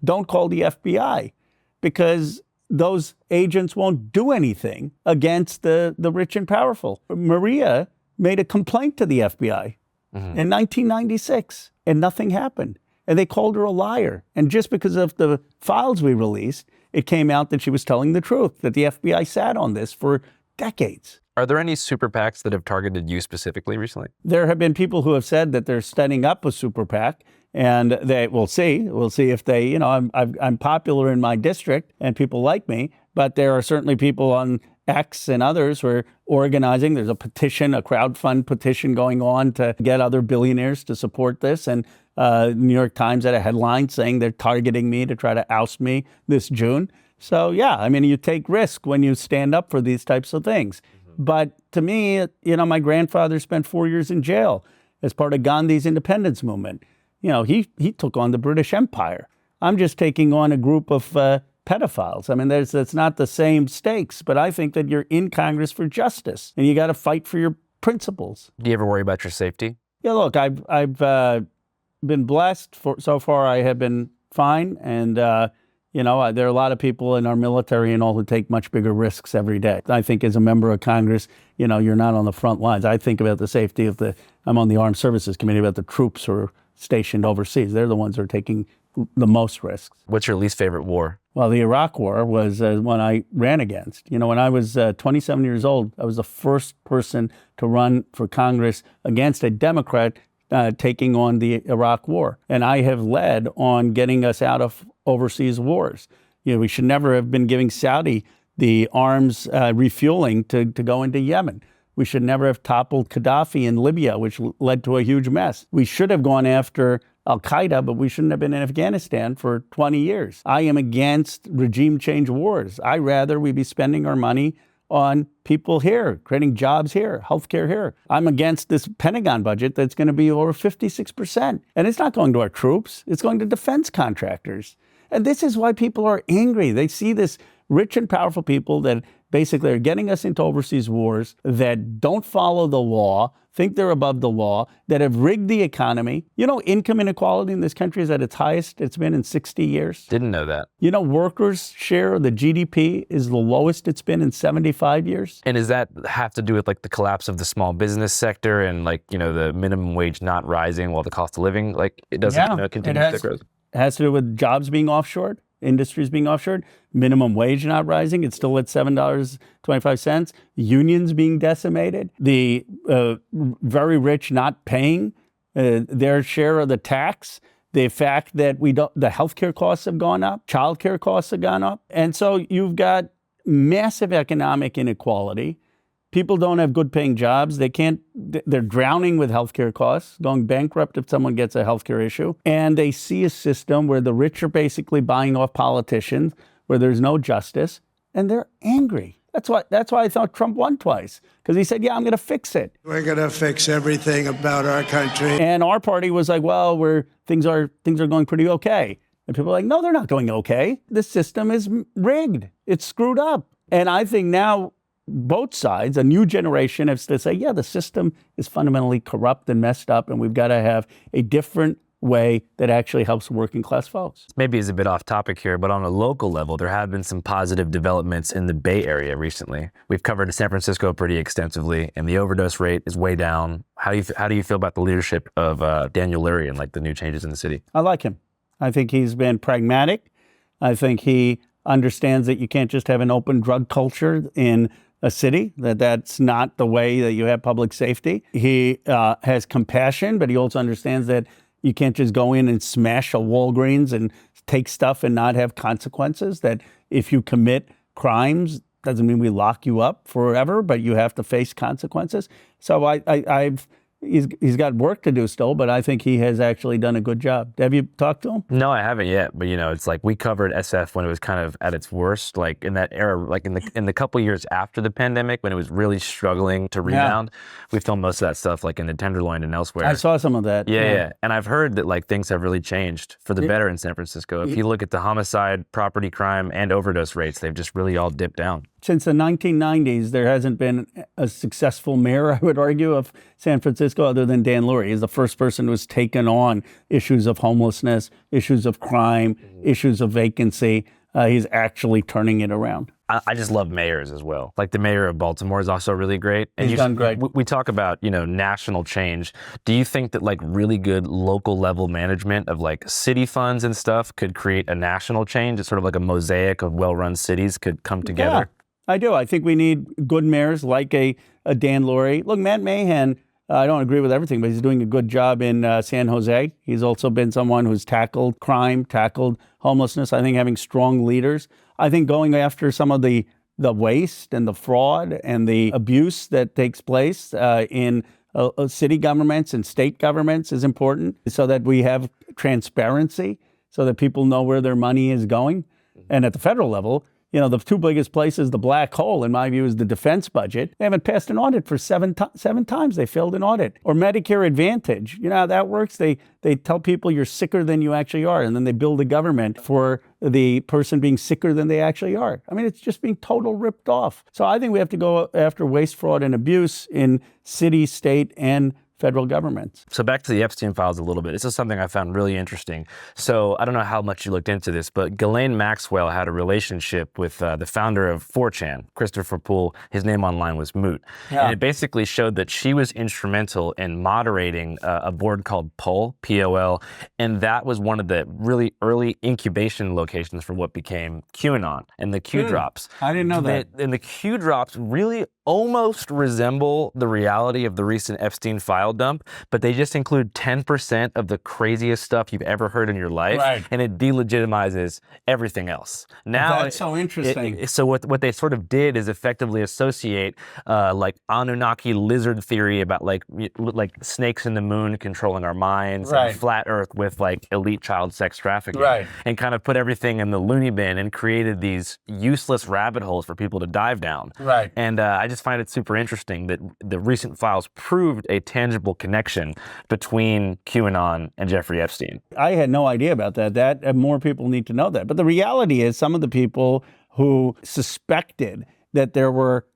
Don't call the FBI, because those agents won't do anything against the rich and powerful. Maria made a complaint to the FBI in 1996, and nothing happened. And they called her a liar. And just because of the files we released, it came out that she was telling the truth, that the FBI sat on this for decades. Are there any super PACs that have targeted you specifically recently? There have been people who have said that they're setting up a super PAC, and we'll see if they, you know, I'm popular in my district and people like me, but there are certainly people on X and others who are organizing. There's a petition, a crowdfund petition going on to get other billionaires to support this. And New York Times had a headline saying they're targeting me to try to oust me this June. So yeah, I mean, you take risk when you stand up for these types of things. But to me, you know, my grandfather spent 4 years in jail as part of Gandhi's independence movement. You know, he took on the British Empire. I'm just taking on a group of pedophiles. I mean, it's not the same stakes, but I think that you're in Congress for justice, and you got to fight for your principles. Do you ever worry about your safety? Yeah, look, I've been blessed. So far, I have been fine, and you know, there are a lot of people in our military and all who take much bigger risks every day. I think as a member of Congress, you know, you're not on the front lines. I think about the safety of I'm on the Armed Services Committee, about the troops who are stationed overseas. They're the ones who are taking the most risks. What's your least favorite war? Well, the Iraq War was one I ran against. You know, when I was 27 years old, I was the first person to run for Congress against a Democrat taking on the Iraq War. And I have led on getting us out of overseas wars. You know, we should never have been giving Saudi the arms refueling to go into Yemen. We should never have toppled Gaddafi in Libya, which led to a huge mess. We should have gone after Al-Qaeda, but we shouldn't have been in Afghanistan for 20 years. I am against regime change wars. I'd rather we be spending our money on people here, creating jobs here, healthcare here. I'm against this Pentagon budget that's going to be over 56%. And it's not going to our troops. It's going to defense contractors. And this is why people are angry. They see this rich and powerful people that basically are getting us into overseas wars, that don't follow the law, think they're above the law, that have rigged the economy. You know, income inequality in this country is at its highest it's been in 60 years. Didn't know that. You know, workers' share of the GDP is the lowest it's been in 75 years. And does that have to do with like the collapse of the small business sector and like, you know, the minimum wage not rising while the cost of living, like it doesn't continue to grow? It has to do with jobs being offshored. industries being offshored, minimum wage not rising, it's still at $7.25, unions being decimated, the very rich not paying their share of the tax, the fact that the healthcare costs have gone up, childcare costs have gone up. And so you've got massive economic inequality. People don't have good paying jobs. They're drowning with healthcare costs, going bankrupt if someone gets a healthcare issue. And they see a system where the rich are basically buying off politicians, where there's no justice, and they're angry. That's why I thought Trump won twice, because he said, yeah, I'm going to fix it. We're going to fix everything about our country. And our party was like, well, things are going pretty okay. And people are like, no, they're not going okay. The system is rigged. It's screwed up. And I think now both sides, a new generation, has to say, yeah, the system is fundamentally corrupt and messed up, and we've got to have a different way that actually helps working class folks. Maybe it's a bit off topic here, but on a local level, there have been some positive developments in the Bay Area recently. We've covered San Francisco pretty extensively, and the overdose rate is way down. How do you feel about the leadership of Daniel Lurie and like the new changes in the city? I like him. I think he's been pragmatic. I think he understands that you can't just have an open drug culture in a city, that's not the way that you have public safety. He has compassion, but he also understands that you can't just go in and smash a Walgreens and take stuff and not have consequences, that if you commit crimes, doesn't mean we lock you up forever, but you have to face consequences. So he's got work to do still, but I think he has actually done a good job. Have you talked to him? No, I haven't yet. But it's like we covered SF when it was kind of at its worst, like in that era, like in the couple years after the pandemic when it was really struggling to rebound. Yeah. We filmed most of that stuff like in the Tenderloin and elsewhere. I saw some of that. Yeah. And I've heard that like things have really changed for the better in San Francisco. If you look at the homicide, property crime, and overdose rates, they've just really all dipped down. Since the 1990s, there hasn't been a successful mayor, I would argue, of San Francisco other than Dan Lurie. He's the first person who's taken on issues of homelessness, issues of crime, issues of vacancy. He's actually turning it around. I just love mayors as well. Like the mayor of Baltimore is also really great. And He's done great. We talk about, national change. Do you think that like really good local level management of like city funds and stuff could create a national change? It's sort of like a mosaic of well-run cities could come together? Yeah. I do. I think we need good mayors like a Dan Lurie. Look, Matt Mahan, I don't agree with everything, but he's doing a good job in San Jose. He's also been someone who's tackled crime, tackled homelessness. I think having strong leaders. I think going after some of the waste and the fraud and the abuse that takes place in city governments and state governments is important so that we have transparency, so that people know where their money is going. And at the federal level, the two biggest places, the black hole, in my view, is the defense budget. They haven't passed an audit for seven times. They failed an audit. Or Medicare Advantage. You know how that works? They tell people you're sicker than you actually are, and then they build a government for the person being sicker than they actually are. I mean, it's just being total ripped off. So I think we have to go after waste, fraud, and abuse in city, state, and federal governments. So back to the Epstein files a little bit. This is something I found really interesting. So I don't know how much you looked into this, but Ghislaine Maxwell had a relationship with the founder of 4chan, Christopher Poole. His name online was Moot. Yeah. And it basically showed that she was instrumental in moderating a board called POL, P-O-L, and that was one of the really early incubation locations for what became QAnon and the Q drops. I didn't know that. And the Q drops really almost resemble the reality of the recent Epstein file dump, but they just include 10% of the craziest stuff you've ever heard in your life, right. And it delegitimizes everything else. Now, that's so interesting. So what they sort of did is effectively associate like Anunnaki lizard theory about like snakes in the moon controlling our minds, right. And flat Earth with like elite child sex trafficking, right. And kind of put everything in the loony bin and created these useless rabbit holes for people to dive down. Right. And I just find it super interesting that the recent files proved a tangible connection between QAnon and Jeffrey Epstein. I had no idea about that. More people need to know that. But the reality is some of the people who suspected that there were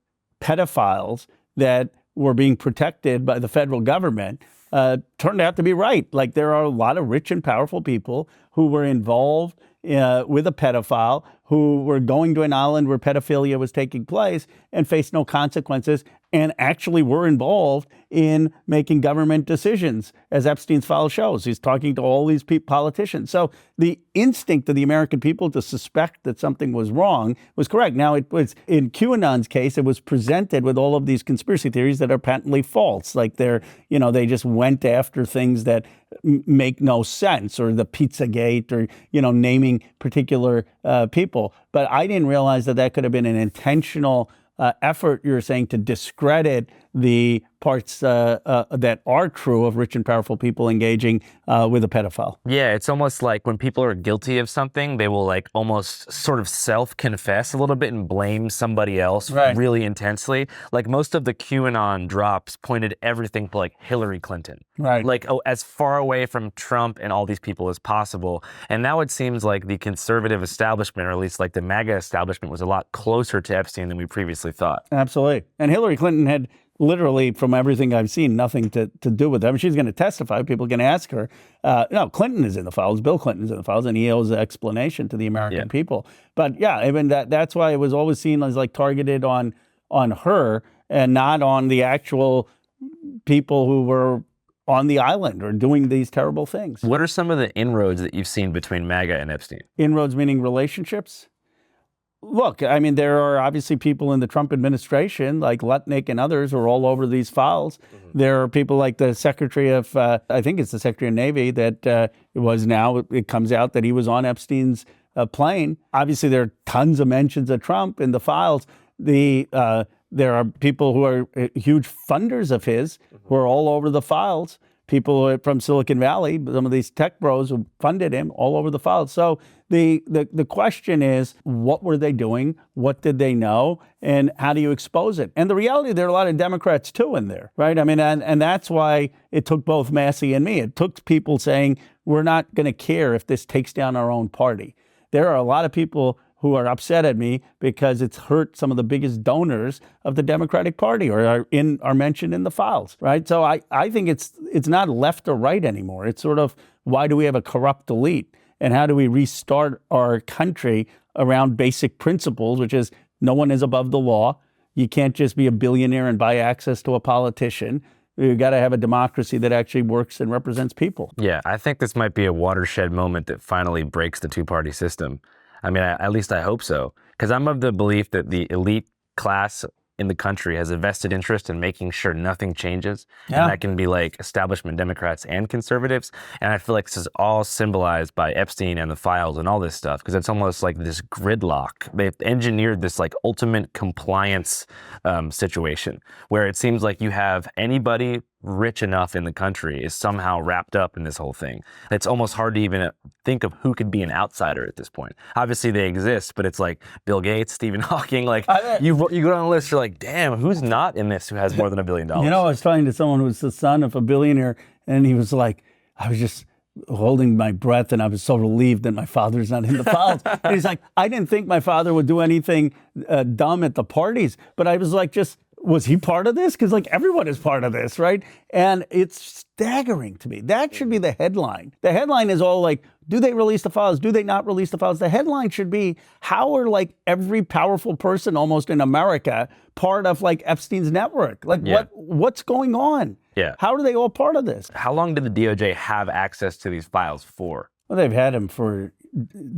pedophiles that were being protected by the federal government turned out to be right. Like there are a lot of rich and powerful people who were involved with a pedophile who were going to an island where pedophilia was taking place and faced no consequences and actually were involved in making government decisions, as Epstein's file shows. He's talking to all these politicians. So the instinct of the American people to suspect that something was wrong was correct. Now, it was in QAnon's case, it was presented with all of these conspiracy theories that are patently false. Like they just went after things that make no sense, or the Pizzagate, or, naming particular people. But I didn't realize that could have been an intentional effort, you're saying, to discredit the parts that are true of rich and powerful people engaging with a pedophile. Yeah, it's almost like when people are guilty of something, they will like almost sort of self-confess a little bit and blame somebody else really intensely. Like most of the QAnon drops pointed everything to like Hillary Clinton. Right. Like as far away from Trump and all these people as possible. And now it seems like the conservative establishment, or at least like the MAGA establishment, was a lot closer to Epstein than we previously thought. Absolutely. And Hillary Clinton had literally, from everything I've seen, nothing to do with them. She's going to testify. People are going to ask her. No, Clinton is in the files. Bill Clinton's in the files, and he owes an explanation to the American people. But yeah, I mean, that's why it was always seen as like targeted on her and not on the actual people who were on the island or doing these terrible things. What are some of the inroads that you've seen between MAGA and Epstein? Inroads meaning relationships? Look, I mean, there are obviously people in the Trump administration, like Lutnick and others, who are all over these files. Mm-hmm. There are people like the Secretary of, I think it's the Secretary of Navy that it comes out that he was on Epstein's plane. Obviously, there are tons of mentions of Trump in the files. There are people who are huge funders of his who are all over the files. People from Silicon Valley, some of these tech bros who funded him, all over the files. So the question is, what were they doing? What did they know? And how do you expose it? And the reality, there are a lot of Democrats too in there, right? I mean, and that's why it took both Massey and me. It took people saying, we're not going to care if this takes down our own party. There are a lot of people who are upset at me because it's hurt some of the biggest donors of the Democratic Party, or are mentioned in the files, right? So I think it's not left or right anymore. It's sort of, why do we have a corrupt elite? And how do we restart our country around basic principles, which is no one is above the law. You can't just be a billionaire and buy access to a politician. You've got to have a democracy that actually works and represents people. Yeah, I think this might be a watershed moment that finally breaks the two-party system. I mean, at least I hope so, because I'm of the belief that the elite class in the country has a vested interest in making sure nothing changes. Yeah. And that can be like establishment Democrats and conservatives. And I feel like this is all symbolized by Epstein and the files and all this stuff, because it's almost like this gridlock. They've engineered this like ultimate compliance situation where it seems like you have anybody rich enough in the country is somehow wrapped up in this whole thing. It's almost hard to even think of who could be an outsider at this point. Obviously they exist, but it's like Bill Gates, Stephen Hawking, like you go down the list, you're like, damn, who's not in this who has more than $1 billion? You know, I was talking to someone who was the son of a billionaire, and he was like, I was just holding my breath, and I was so relieved that my father's not in the files. And he's like, I didn't think my father would do anything dumb at the parties, but I was like, was he part of this? Because like everyone is part of this, right? And it's staggering to me. That should be the headline. The headline is all like, do they release the files? Do they not release the files? The headline should be, how are like every powerful person almost in America part of like Epstein's network? Like what's going on? Yeah. How are they all part of this? How long did the DOJ have access to these files for? Well, they've had them for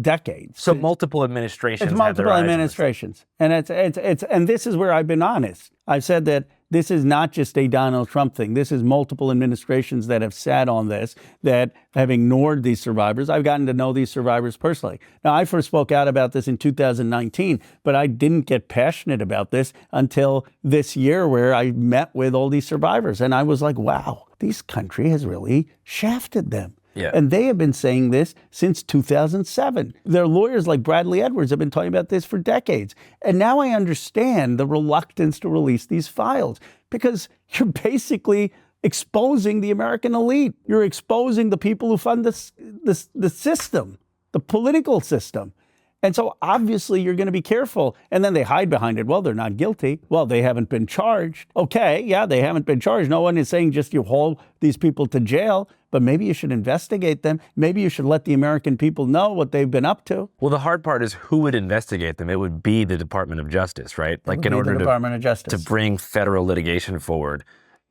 decades. So multiple administrations. It's multiple administrations, and it's and this is where I've been honest. I've said that this is not just a Donald Trump thing. This is multiple administrations that have sat on this, that have ignored these survivors. I've gotten to know these survivors personally. Now, I first spoke out about this in 2019, but I didn't get passionate about this until this year, where I met with all these survivors, and I was like, wow, this country has really shafted them. Yeah. And they have been saying this since 2007. Their lawyers like Bradley Edwards have been talking about this for decades. And now I understand the reluctance to release these files, because you're basically exposing the American elite. You're exposing the people who fund the system, the political system. And so obviously you're going to be careful. And then they hide behind it. Well, they're not guilty. Well, they haven't been charged. Okay, yeah, they haven't been charged. No one is saying just you haul these people to jail. but maybe you should investigate them. Maybe you should let the American people know what they've been up to. Well, the hard part is who would investigate them? It would be the Department of Justice, right? Like in order to bring federal litigation forward.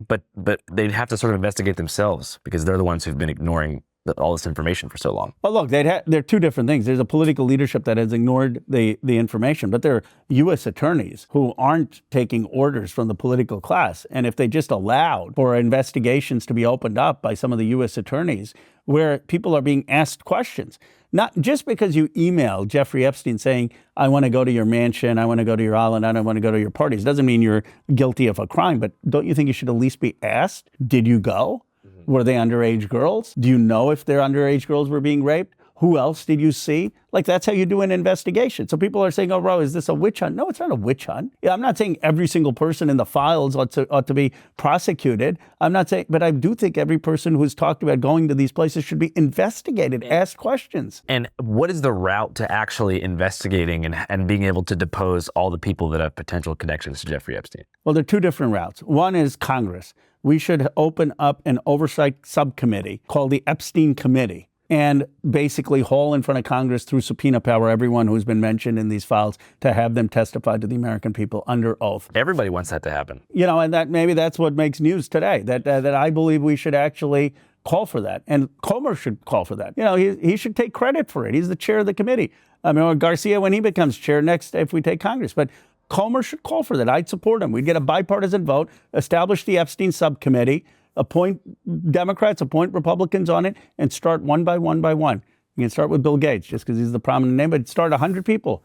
But they'd have to sort of investigate themselves because they're the ones who've been ignoring all this information for so long. Well, look, they're two different things. There's a political leadership that has ignored the information, but there are U.S. attorneys who aren't taking orders from the political class. And if they just allowed for investigations to be opened up by some of the U.S. attorneys where people are being asked questions, not just because you emailed Jeffrey Epstein saying, I want to go to your mansion, I want to go to your island, I don't want to go to your parties, doesn't mean you're guilty of a crime. But don't you think you should at least be asked, did you go? Were they underage girls? Do you know if their underage girls were being raped? Who else did you see? Like, that's how you do an investigation. So people are saying, oh, bro, is this a witch hunt? No, it's not a witch hunt. Yeah, I'm not saying every single person in the files ought to be prosecuted. I'm not saying, but I do think every person who's talked about going to these places should be investigated, asked questions. And what is the route to actually investigating and being able to depose all the people that have potential connections to Jeffrey Epstein? Well, there are two different routes. One is Congress. We should open up an oversight subcommittee called the Epstein Committee and basically haul in front of Congress through subpoena power everyone who's been mentioned in these files to have them testify to the American people under oath. Everybody wants that to happen. You know, and that maybe that's what makes news today, that I believe we should actually call for that. And Comer should call for that. You know, he should take credit for it. He's the chair of the committee. I mean, or Garcia when he becomes chair next if we take Congress. But Comer should call for that. I'd support him. We'd get a bipartisan vote, establish the Epstein subcommittee, appoint Democrats, appoint Republicans on it, and start one by one by one. You can start with Bill Gates, just because he's the prominent name, but start 100 people.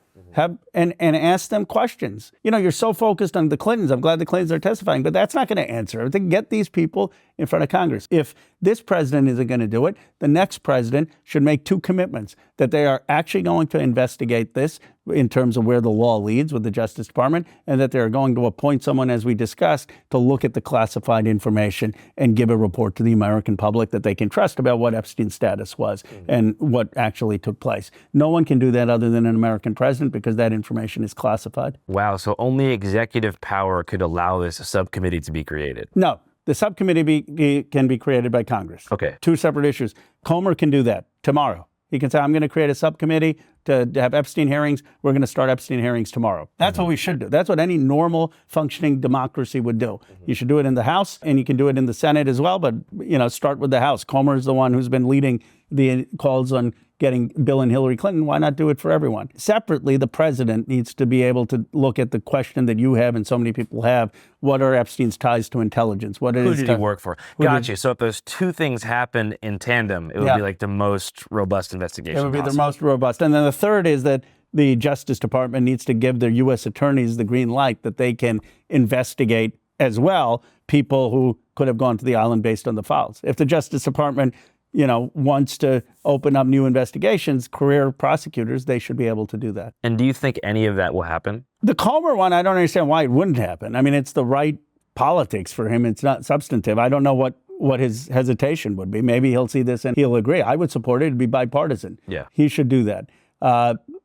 And ask them questions. You know, you're so focused on the Clintons. I'm glad the Clintons are testifying, but that's not going to answer. I think get these people in front of Congress. If this president isn't going to do it, the next president should make two commitments, that they are actually going to investigate this in terms of where the law leads with the Justice Department, and that they're going to appoint someone, as we discussed, to look at the classified information and give a report to the American public that they can trust about what Epstein's status was and what actually took place. No one can do that other than an American president because that information is classified. Wow, so only executive power could allow this subcommittee to be created? No, the subcommittee can be created by Congress. Okay. Two separate issues. Comer can do that tomorrow. He can say, I'm going to create a subcommittee to have Epstein hearings. We're going to start Epstein hearings tomorrow. That's what we should do. That's what any normal functioning democracy would do. You should do it in the House, and you can do it in the Senate as well, but, you know, start with the House. Comer is the one who's been leading the calls on getting Bill and Hillary Clinton. Why not do it for everyone? Separately, the president needs to be able to look at the question that you have and so many people have. What are Epstein's ties to intelligence? Who did he work for? Gotcha. So if those two things happen in tandem, it would be like the most robust investigation. It would be the most robust. And then the third is that the Justice Department needs to give their U.S. attorneys the green light that they can investigate as well people who could have gone to the island based on the files. If the Justice Department, you know, wants to open up new investigations, career prosecutors, they should be able to do that. And do you think any of that will happen? The Comer one, I don't understand why it wouldn't happen. I mean, it's the right politics for him. It's not substantive. I don't know what his hesitation would be. Maybe he'll see this and he'll agree. I would support it. It'd be bipartisan. Yeah. He should do that.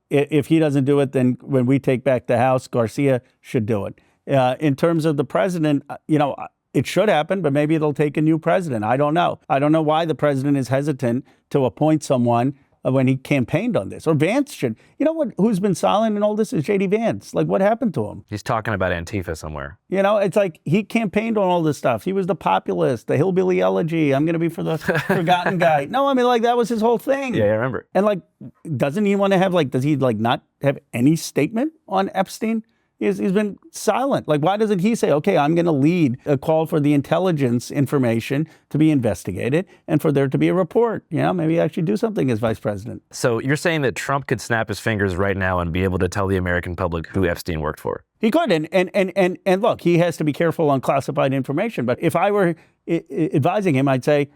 If he doesn't do it, then when we take back the House, Garcia should do it. In terms of the president, you know, it should happen, but maybe it'll take a new president. I don't know. I don't know why the president is hesitant to appoint someone when he campaigned on this. Or Vance should. You know what? Who's been silent in all this is J.D. Vance. Like, what happened to him? He's talking about Antifa somewhere. You know, it's like he campaigned on all this stuff. He was the populist, the hillbilly elegy. I'm going to be for the forgotten guy. No, I mean, like, that was his whole thing. Yeah, I remember. And, like, doesn't he want to have, like, does he, like, not have any statement on Epstein? He's been silent. Like, why doesn't he say, okay, I'm going to lead a call for the intelligence information to be investigated and for there to be a report? You know, maybe actually do something as vice president. So you're saying that Trump could snap his fingers right now and be able to tell the American public who Epstein worked for? He could. And look, he has to be careful on classified information. But if I were advising him, I'd say,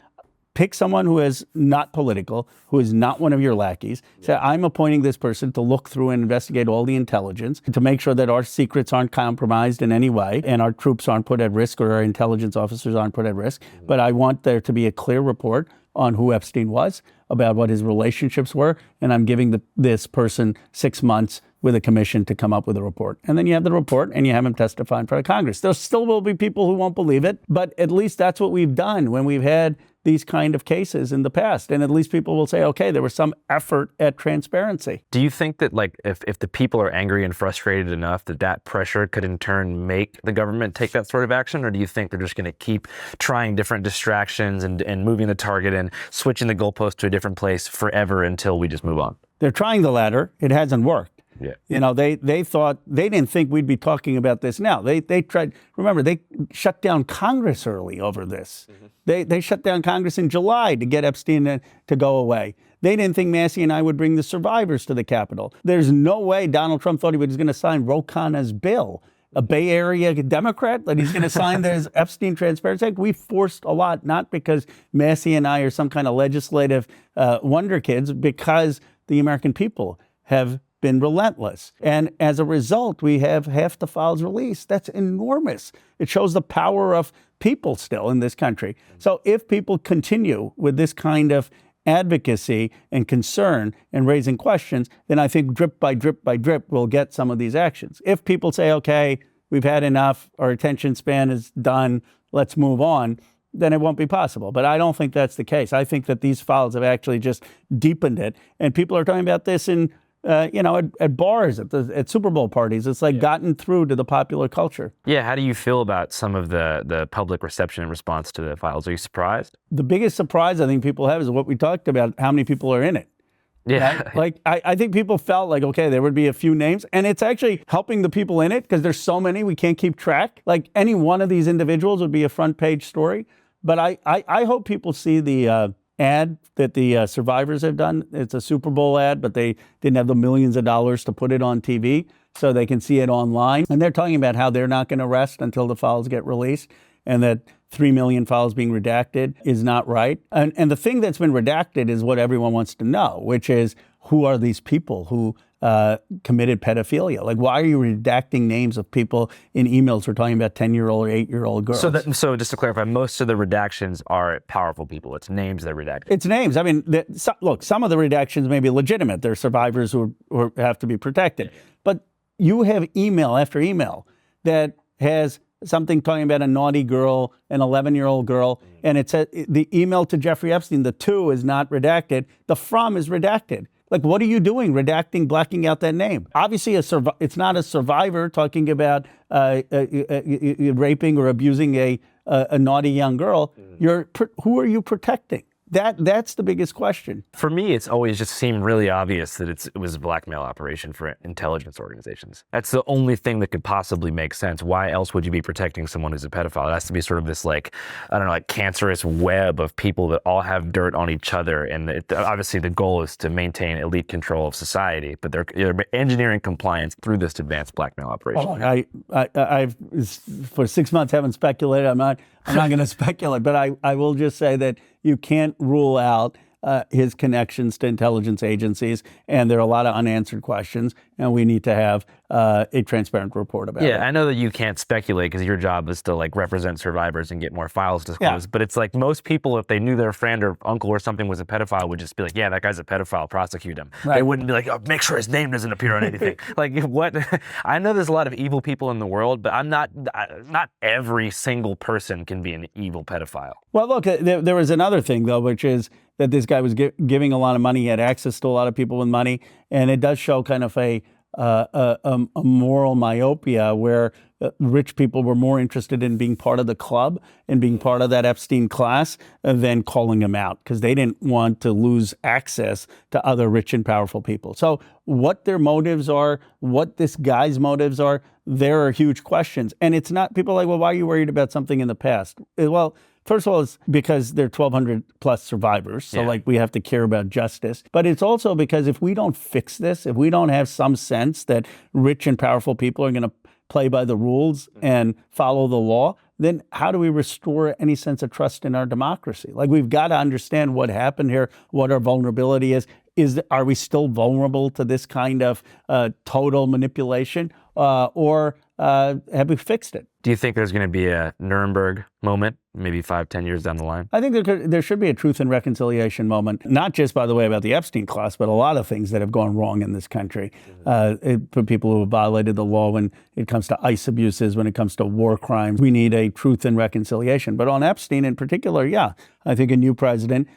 pick someone who is not political, who is not one of your lackeys. Say, I'm appointing this person to look through and investigate all the intelligence to make sure that our secrets aren't compromised in any way and our troops aren't put at risk or our intelligence officers aren't put at risk. But I want there to be a clear report on who Epstein was, about what his relationships were, and I'm giving this person 6 months with a commission to come up with a report. And then you have the report and you have them testify in front of Congress. There still will be people who won't believe it, but at least that's what we've done when we've had these kind of cases in the past. And at least people will say, okay, there was some effort at transparency. Do you think that like if the people are angry and frustrated enough that pressure could in turn make the government take that sort of action? Or do you think they're just going to keep trying different distractions and moving the target and switching the goalpost to a different place forever until we just move on? They're trying the latter. It hasn't worked. Yeah. You know, they thought, they didn't think we'd be talking about this now. They tried, remember, they shut down Congress early over this. They shut down Congress in July to get Epstein to go away. They didn't think Massey and I would bring the survivors to the Capitol. There's no way Donald Trump thought he was going to sign Ro Khanna's bill, a Bay Area Democrat, that he's going to sign this Epstein Transparency Act. We forced a lot, not because Massey and I are some kind of legislative wonder kids, because the American people have been relentless. And as a result, we have half the files released. That's enormous. It shows the power of people still in this country. So if people continue with this kind of advocacy and concern and raising questions, then I think drip by drip by drip, we'll get some of these actions. If people say, okay, we've had enough, our attention span is done, let's move on, then it won't be possible. But I don't think that's the case. I think that these files have actually just deepened it. And people are talking about this in at bars, at Super Bowl parties. It's like gotten through to the popular culture. Yeah, how do you feel about some of the public reception and response to the files? Are you surprised? The biggest surprise I think people have is what we talked about, how many people are in it. Yeah. Right? Like, I think people felt like, okay, there would be a few names, and it's actually helping the people in it because there's so many, we can't keep track. Like, any one of these individuals would be a front page story. But I hope people see the ad that the survivors have done. It's a Super Bowl ad, but they didn't have the millions of dollars to put it on TV, so they can see it online. And they're talking about how they're not going to rest until the files get released, and that 3 million files being redacted is not right. And the thing that's been redacted is what everyone wants to know, which is, who are these people who committed pedophilia? Like, why are you redacting names of people in emails we're talking about 10-year-old or 8-year-old girls? So just to clarify, most of the redactions are powerful people. It's names they're redacting. It's names. I mean, look, some of the redactions may be legitimate. They're survivors who have to be protected. But you have email after email that has something talking about a naughty girl, an 11-year-old girl, and it said the email to Jeffrey Epstein, the to is not redacted, the from is redacted. Like, what are you doing, redacting, blacking out that name? Obviously, it's not a survivor talking about raping or abusing a naughty young girl. Who are you protecting? That's the biggest question. For me, it's always just seemed really obvious that it was a blackmail operation for intelligence organizations. That's the only thing that could possibly make sense. Why else would you be protecting someone who's a pedophile? It has to be sort of this, like, I don't know, like cancerous web of people that all have dirt on each other. And obviously the goal is to maintain elite control of society, but they're engineering compliance through this advanced blackmail operation. I've for 6 months haven't speculated. I'm not going to speculate, but I will just say that you can't rule out his connections to intelligence agencies, and there are a lot of unanswered questions, and we need to have a transparent report about it. Yeah, I know that you can't speculate because your job is to like represent survivors and get more files disclosed, but it's like most people, if they knew their friend or uncle or something was a pedophile, would just be like, yeah, that guy's a pedophile, prosecute him. Right. They wouldn't be like, oh, make sure his name doesn't appear on anything. Like, what? I know there's a lot of evil people in the world, but not every single person can be an evil pedophile. Well, look, there was another thing, though, which is that this guy was giving a lot of money. He had access to a lot of people with money. And it does show kind of a moral myopia where rich people were more interested in being part of the club and being part of that Epstein class than calling him out, because they didn't want to lose access to other rich and powerful people. So what their motives are, what this guy's motives are, there are huge questions. And it's not, people are like, well, why are you worried about something in the past? Well, first of all, it's because there are 1,200 plus survivors. So like, we have to care about justice. But it's also because if we don't fix this, if we don't have some sense that rich and powerful people are going to play by the rules and follow the law, then how do we restore any sense of trust in our democracy? Like, we've got to understand what happened here, what our vulnerability is. Are we still vulnerable to this kind of total manipulation, or have we fixed it? Do you think there's going to be a Nuremberg moment, maybe 5-10 years down the line? I think there should be a truth and reconciliation moment, not just, by the way, about the Epstein class, but a lot of things that have gone wrong in this country. For people who have violated the law when it comes to ICE abuses, when it comes to war crimes, we need a truth and reconciliation. But on Epstein in particular, yeah, I think a new president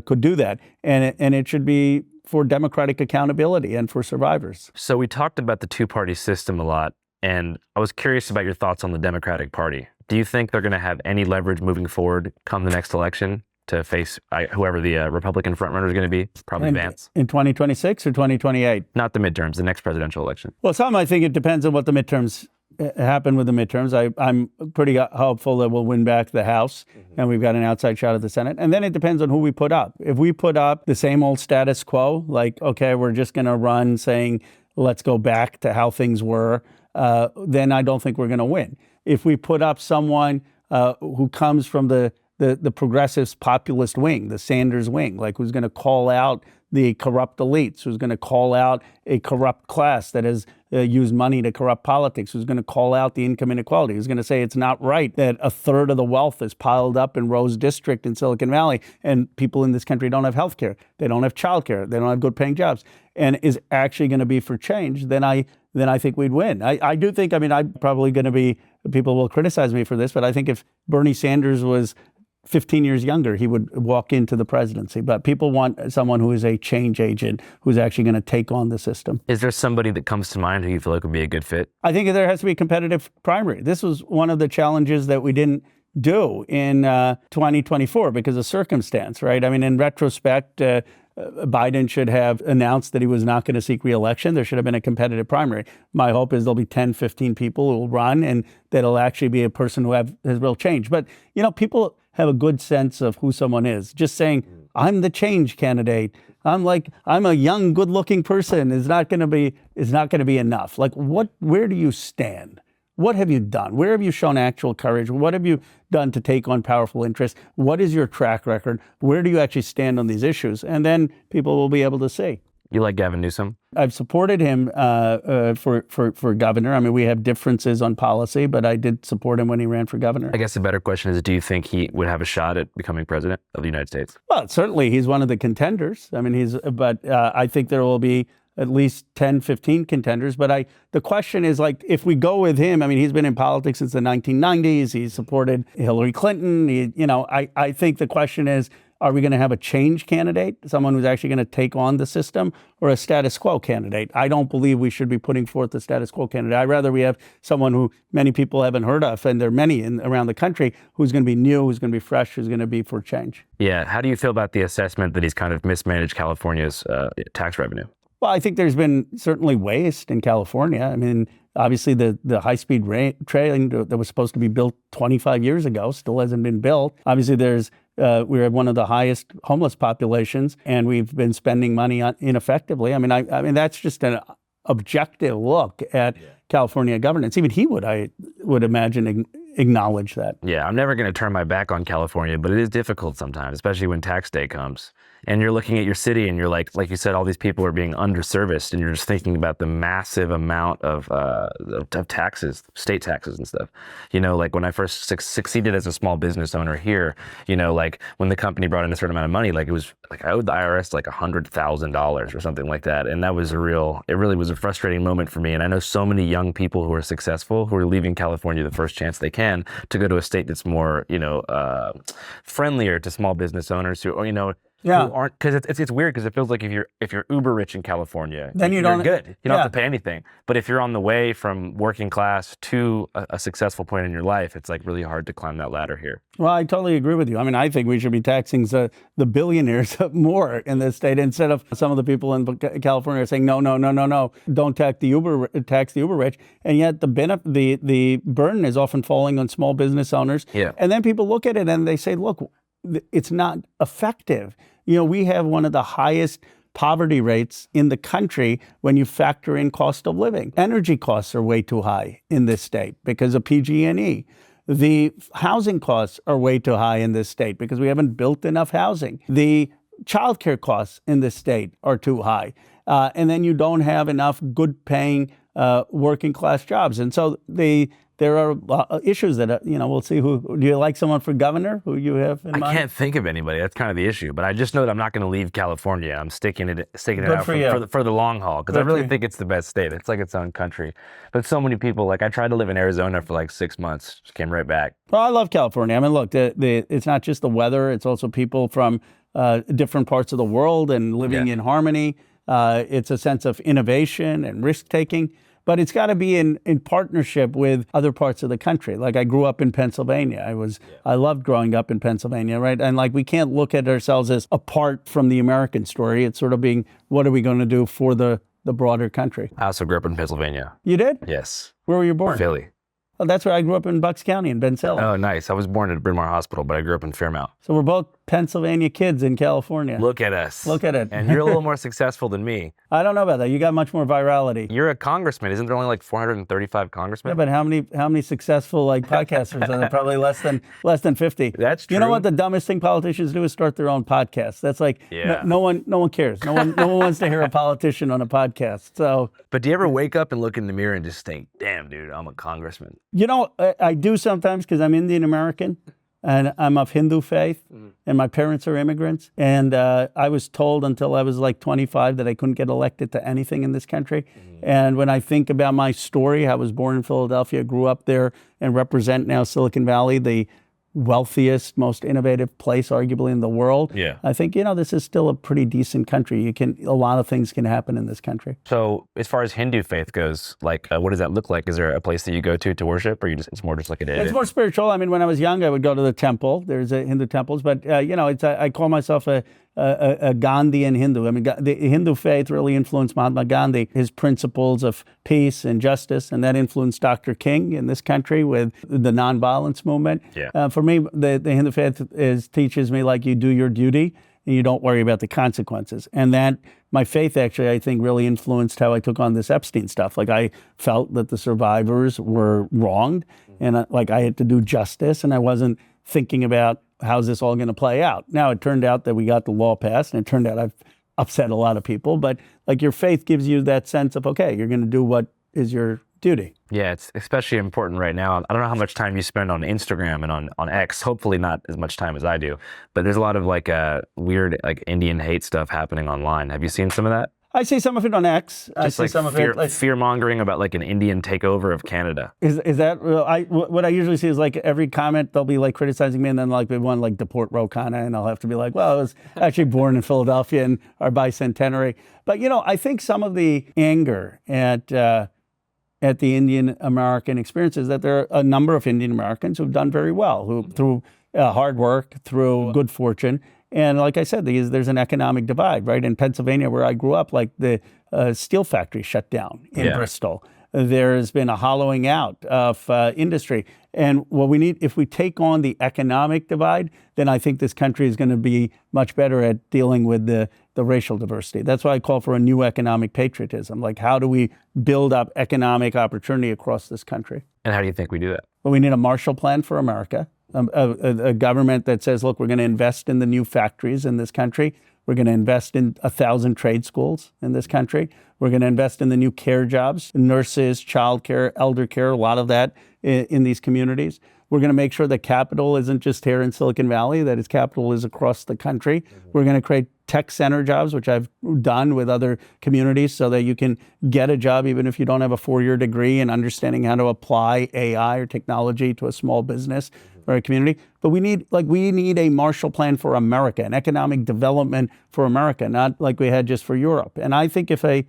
could do that. And it should be for democratic accountability and for survivors. So we talked about the two-party system a lot, and I was curious about your thoughts on the Democratic Party. Do you think they're going to have any leverage moving forward come the next election to face whoever the Republican frontrunner is going to be? Probably Vance. In 2026 or 2028? Not the midterms, the next presidential election. Well, I think it depends on what the midterms happen with the midterms. I'm pretty hopeful that we'll win back the House, and we've got an outside shot at the Senate. And then it depends on who we put up. If we put up the same old status quo, like, okay, we're just going to run saying, let's go back to how things were, then I don't think we're going to win. If we put up someone who comes from the progressive populist wing, the Sanders wing, like who's going to call out the corrupt elites, who's going to call out a corrupt class that has used money to corrupt politics, who's going to call out the income inequality, who's going to say it's not right that a third of the wealth is piled up in Rose District in Silicon Valley and people in this country don't have health care, they don't have child care, they don't have good paying jobs, and is actually going to be for change, then I think we'd win. I do think, I'm probably going to be, people will criticize me for this, but I think if Bernie Sanders was 15 years younger, he would walk into the presidency. But people want someone who is a change agent, who's actually going to take on the system. Is there somebody that comes to mind who you feel like would be a good fit? I think there has to be a competitive primary. This was one of the challenges that we didn't do in 2024 because of circumstance, right? In retrospect, Biden should have announced that he was not going to seek re-election. There should have been a competitive primary. My hope is there'll be 10, 15 people who will run and that'll actually be a person who has real change. But, people have a good sense of who someone is. Just saying, I'm the change candidate, I'm a young, good-looking person is not going to be enough. Like, where do you stand? What have you done? Where have you shown actual courage? What have you done to take on powerful interests? What is your track record? Where do you actually stand on these issues? And then people will be able to see. You like Gavin Newsom? I've supported him for governor. We have differences on policy, but I did support him when he ran for governor. I guess the better question is, do you think he would have a shot at becoming president of the United States? Well, certainly he's one of the contenders. But I think there will be at least 10, 15 contenders. But the question is, if we go with him, he's been in politics since the 1990s. He's supported Hillary Clinton. I think the question is, are we going to have a change candidate, someone who's actually going to take on the system, or a status quo candidate? I don't believe we should be putting forth a status quo candidate. I'd rather we have someone who many people haven't heard of, and there are many around the country, who's going to be new, who's going to be fresh, who's going to be for change. Yeah. How do you feel about the assessment that he's kind of mismanaged California's tax revenue? Well, I think there's been certainly waste in California. Obviously the high-speed train that was supposed to be built 25 years ago still hasn't been built. Obviously we have one of the highest homeless populations, and we've been spending money ineffectively. That's just an objective look at California governance. Even he I would imagine, acknowledge that. Yeah, I'm never going to turn my back on California, but it is difficult sometimes, especially when tax day comes. And you're looking at your city and you're like you said, all these people are being underserviced, and you're just thinking about the massive amount of taxes, state taxes and stuff. When I first succeeded as a small business owner here, when the company brought in a certain amount of money, it was I owed the IRS $100,000 or something like that. And that was it really was a frustrating moment for me. And I know so many young people who are successful, who are leaving California the first chance they can to go to a state that's more, friendlier to small business owners who aren't, because it's weird, because it feels like if you're uber rich in California, then you're good. You don't have to pay anything. But if you're on the way from working class to a successful point in your life, it's really hard to climb that ladder here. Well, I totally agree with you. I think we should be taxing the billionaires more in this state, instead of some of the people in California are saying no, don't tax the uber rich, and yet the burden is often falling on small business owners. Yeah. And then people look at it and they say, look, it's not effective. We have one of the highest poverty rates in the country when you factor in cost of living. Energy costs are way too high in this state because of PG&E. The housing costs are way too high in this state because we haven't built enough housing. The childcare costs in this state are too high. And then you don't have enough good paying working class jobs. And so the there are issues that, we'll see who. Do you like someone for governor who you have in mind? I can't think of anybody. That's kind of the issue. But I just know that I'm not going to leave California. I'm sticking it out for the long haul, because I really think it's the best state. It's like its own country. But so many people, like I tried to live in Arizona for like 6 months, just came right back. Well, I love California. I mean, look, it's not just the weather. It's also people from different parts of the world and living in harmony. It's a sense of innovation and risk-taking. But it's got to be in partnership with other parts of the country. Like I grew up in Pennsylvania. I loved growing up in Pennsylvania, right? And like we can't look at ourselves as apart from the American story. It's sort of being, what are we going to do for the broader country? I also grew up in Pennsylvania. You did? Yes. Where were you born? Philly. Oh, that's where I grew up in Bucks County in Ben Salem. Oh, nice. I was born at Bryn Mawr Hospital, but I grew up in Fairmount. So we're both Pennsylvania kids in California. Look at us. Look at it. And you're a little more successful than me. I don't know about that. You got much more virality. You're a congressman. Isn't there only like 435 congressmen? Yeah, but how many successful like podcasters are there? Probably less than 50. That's true. You know what the dumbest thing politicians do is start their own podcast. That's like no one cares. No one wants to hear a politician on a podcast. So. But do you ever wake up and look in the mirror and just think, "Damn, dude, I'm a congressman"? I do sometimes because I'm Indian American. And I'm of Hindu faith, and my parents are immigrants. And I was told until I was like 25 that I couldn't get elected to anything in this country. And when I think about my story, I was born in Philadelphia, grew up there, and represent now Silicon Valley, the wealthiest, most innovative place arguably in the world. Yeah. I think, this is still a pretty decent country. A lot of things can happen in this country. So as far as Hindu faith goes, like what does that look like? Is there a place that you go to worship, or it's more just like It's more spiritual. I mean, when I was young, I would go to the temple. There's Hindu temples, but I call myself a Gandhian Hindu. I mean, the Hindu faith really influenced Mahatma Gandhi, his principles of peace and justice, and that influenced Dr. King in this country with the nonviolence movement. Yeah. For me, the Hindu faith teaches me like you do your duty and you don't worry about the consequences. And that my faith actually, I think, really influenced how I took on this Epstein stuff. Like I felt that the survivors were wronged, and I had to do justice, and I wasn't thinking about how's this all going to play out. Now, it turned out that we got the law passed, and it turned out I've upset a lot of people. But like your faith gives you that sense of, okay, you're going to do what is your duty. Yeah, it's especially important right now. I don't know how much time you spend on Instagram and on X. Hopefully not as much time as I do. But there's a lot of weird Indian hate stuff happening online. Have you seen some of that? I see some of it on X. Just I see some of it fear mongering about an Indian takeover of Canada. Is that what I usually see is every comment they'll be criticizing me, and then they want deport Ro Khanna, and I'll have to be like, well, I was actually born in Philadelphia in our bicentenary. But I think some of the anger at the Indian American experience is that there are a number of Indian Americans who've done very well, who through hard work, through good fortune. And like I said, there's an economic divide, right? In Pennsylvania, where I grew up, the steel factory shut down in Bristol. There's been a hollowing out of industry. And what we need, if we take on the economic divide, then I think this country is going to be much better at dealing with the racial diversity. That's why I call for a new economic patriotism. How do we build up economic opportunity across this country? And how do you think we do that? Well, we need a Marshall Plan for America. A government that says, look, we're going to invest in the new factories in this country. We're going to invest in 1,000 trade schools in this country. We're going to invest in the new care jobs, nurses, childcare, elder care, a lot of that in these communities. We're going to make sure that capital isn't just here in Silicon Valley, that its capital is across the country. We're going to create tech center jobs, which I've done with other communities, so that you can get a job even if you don't have a 4-year degree, and understanding how to apply AI or technology to a small business or a community. But we need a Marshall Plan for America, an economic development for America, not like we had just for Europe. And I think if a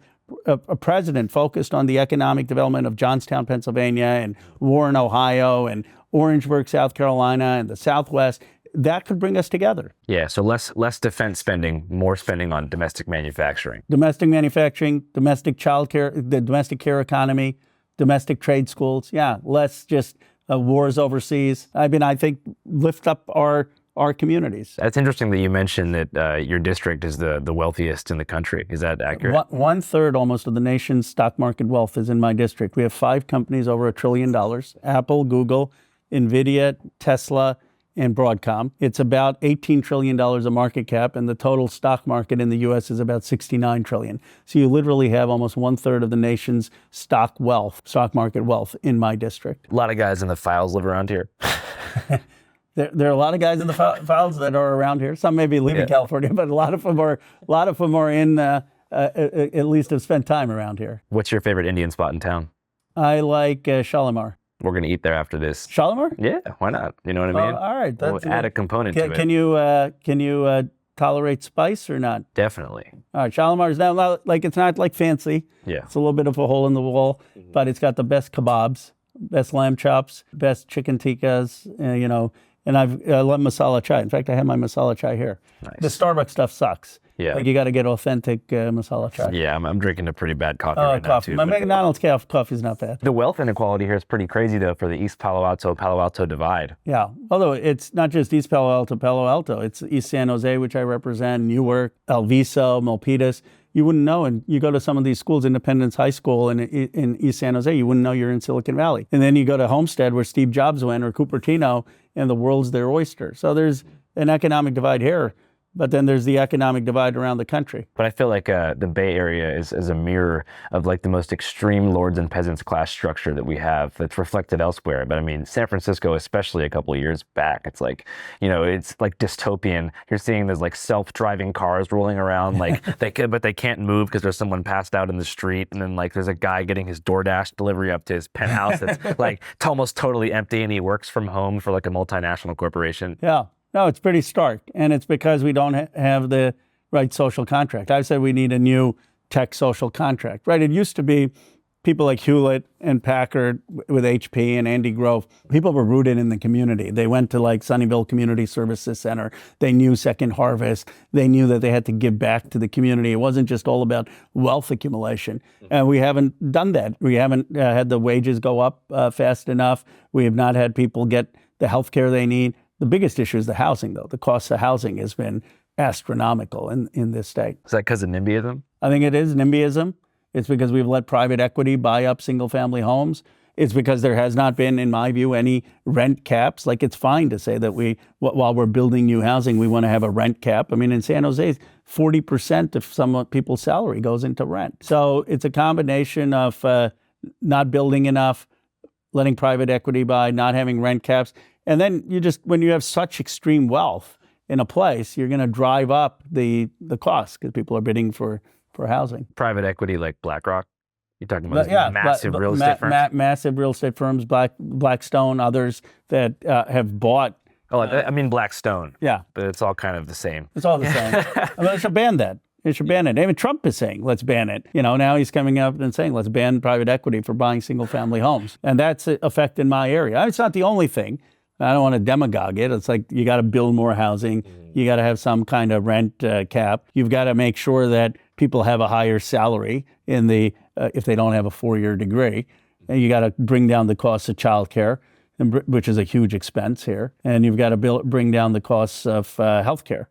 president focused on the economic development of Johnstown, Pennsylvania, and Warren, Ohio, and Orangeburg, South Carolina, and the Southwest, that could bring us together. Yeah, so less defense spending, more spending on domestic manufacturing. Domestic manufacturing, domestic child care, the domestic care economy, domestic trade schools. Yeah, less just wars overseas. I mean, I think lift up our communities. That's interesting that you mentioned that your district is the wealthiest in the country. Is that accurate? 1/3 almost of the nation's stock market wealth is in my district. We have 5 companies over $1 trillion: Apple, Google, NVIDIA, Tesla, and Broadcom. It's about $18 trillion of market cap, and the total stock market in the U.S. is about $69 trillion. So you literally have almost 1/3 of the nation's stock market wealth in my district. A lot of guys in the files live around here. There are a lot of guys in the files that are around here. Some may be leaving California, but a lot of them are in, at least have spent time around here. What's your favorite Indian spot in town? I like Shalimar. We're going to eat there after this. Shalimar? Yeah, why not? You know what I mean? All right. We'll add a component to it. Can you tolerate spice or not? Definitely. All right, Shalimar is not like, it's not like fancy. Yeah. It's a little bit of a hole in the wall, but it's got the best kebabs, best lamb chops, best chicken tikkas, and I love masala chai. In fact, I have my masala chai here. Nice. The Starbucks stuff sucks. Yeah. Like you got to get authentic masala chai. Yeah, I'm drinking a pretty bad coffee right now too. My McDonald's coffee is not bad. The wealth inequality here is pretty crazy though for the East Palo Alto divide. Yeah, although it's not just East Palo Alto. It's East San Jose, which I represent, Newark, El Viso, Milpitas. You wouldn't know, and you go to some of these schools, Independence High School in East San Jose, you wouldn't know you're in Silicon Valley. And then you go to Homestead, where Steve Jobs went, or Cupertino, and the world's their oyster. So there's an economic divide here, but then there's the economic divide around the country. But I feel like the Bay Area is a mirror of like the most extreme lords and peasants class structure that we have that's reflected elsewhere. But I mean, San Francisco, especially a couple of years back, it's like, it's like dystopian. You're seeing those like self-driving cars rolling around, like but they can't move because there's someone passed out in the street. And then like there's a guy getting his DoorDash delivery up to his penthouse that's like almost totally empty, and he works from home for like a multinational corporation. Yeah. No, it's pretty stark, and it's because we don't have the right social contract. I've said we need a new tech social contract, right? It used to be people like Hewlett and Packard with HP and Andy Grove. People were rooted in the community. They went to like Sunnyvale Community Services Center. They knew Second Harvest. They knew that they had to give back to the community. It wasn't just all about wealth accumulation. And we haven't done that. We haven't had the wages go up fast enough. We have not had people get the health care they need. The biggest issue is the housing, though. The cost of housing has been astronomical in this state. Is that because of NIMBYism? I think it is NIMBYism. It's because we've let private equity buy up single-family homes. It's because there has not been, in my view, any rent caps. Like, it's fine to say that while we're building new housing, we want to have a rent cap. I mean, in San Jose, 40% of some people's salary goes into rent. So it's a combination of not building enough, letting private equity buy, not having rent caps. And then when you have such extreme wealth in a place, you're going to drive up the cost because people are bidding for housing. Private equity like BlackRock? You're talking about massive real estate firms? Massive real estate firms, Blackstone, others that have bought. Oh, I mean Blackstone. Yeah. But it's all kind of the same. It's all the same. I mean, they should ban that. They should ban it. Even Trump is saying, let's ban it. Now he's coming up and saying, let's ban private equity for buying single-family homes. And that's affecting my area. It's not the only thing. I don't want to demagogue it. It's like you got to build more housing. You got to have some kind of rent cap. You've got to make sure that people have a higher salary if they don't have a 4-year degree. And you got to bring down the cost of childcare, which is a huge expense here. And you've got to bring down the costs of healthcare.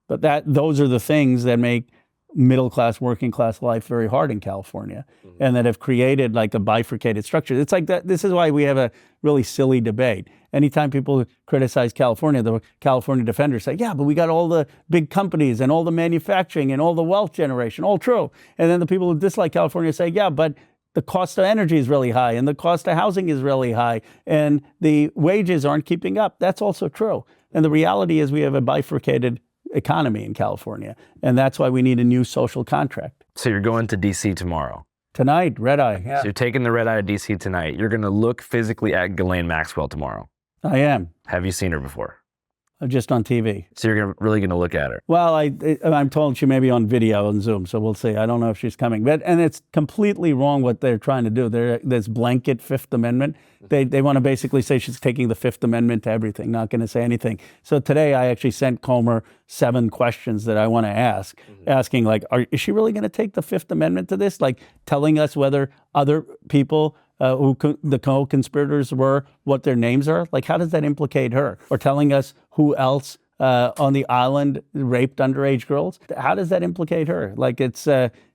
But those are the things that make middle-class, working-class life very hard in California, and that have created like a bifurcated structure. It's like that. This is why we have a really silly debate. Anytime people criticize California, the California defenders say, yeah, but we got all the big companies and all the manufacturing and all the wealth generation, all true. And then the people who dislike California say, yeah, but the cost of energy is really high and the cost of housing is really high and the wages aren't keeping up. That's also true. And the reality is we have a bifurcated economy in California, and that's why we need a new social contract. So you're going to D.C. tomorrow? Tonight, red eye. Yeah. So you're taking the red eye to D.C. tonight. You're going to look physically at Ghislaine Maxwell tomorrow. I am. Have you seen her before? Just on TV. So you're really going to look at her? Well, I'm told she may be on video on Zoom, so we'll see. I don't know if she's coming. And it's completely wrong what they're trying to do. There's blanket Fifth Amendment. They want to basically say she's taking the Fifth Amendment to everything, not going to say anything. So today I actually sent Comer 7 questions that I want to ask, asking like, is she really going to take the Fifth Amendment to this? Like telling us whether other people who the co-conspirators were, what their names are? Like, how does that implicate her? Or telling us who else on the island raped underage girls. How does that implicate her? Like it's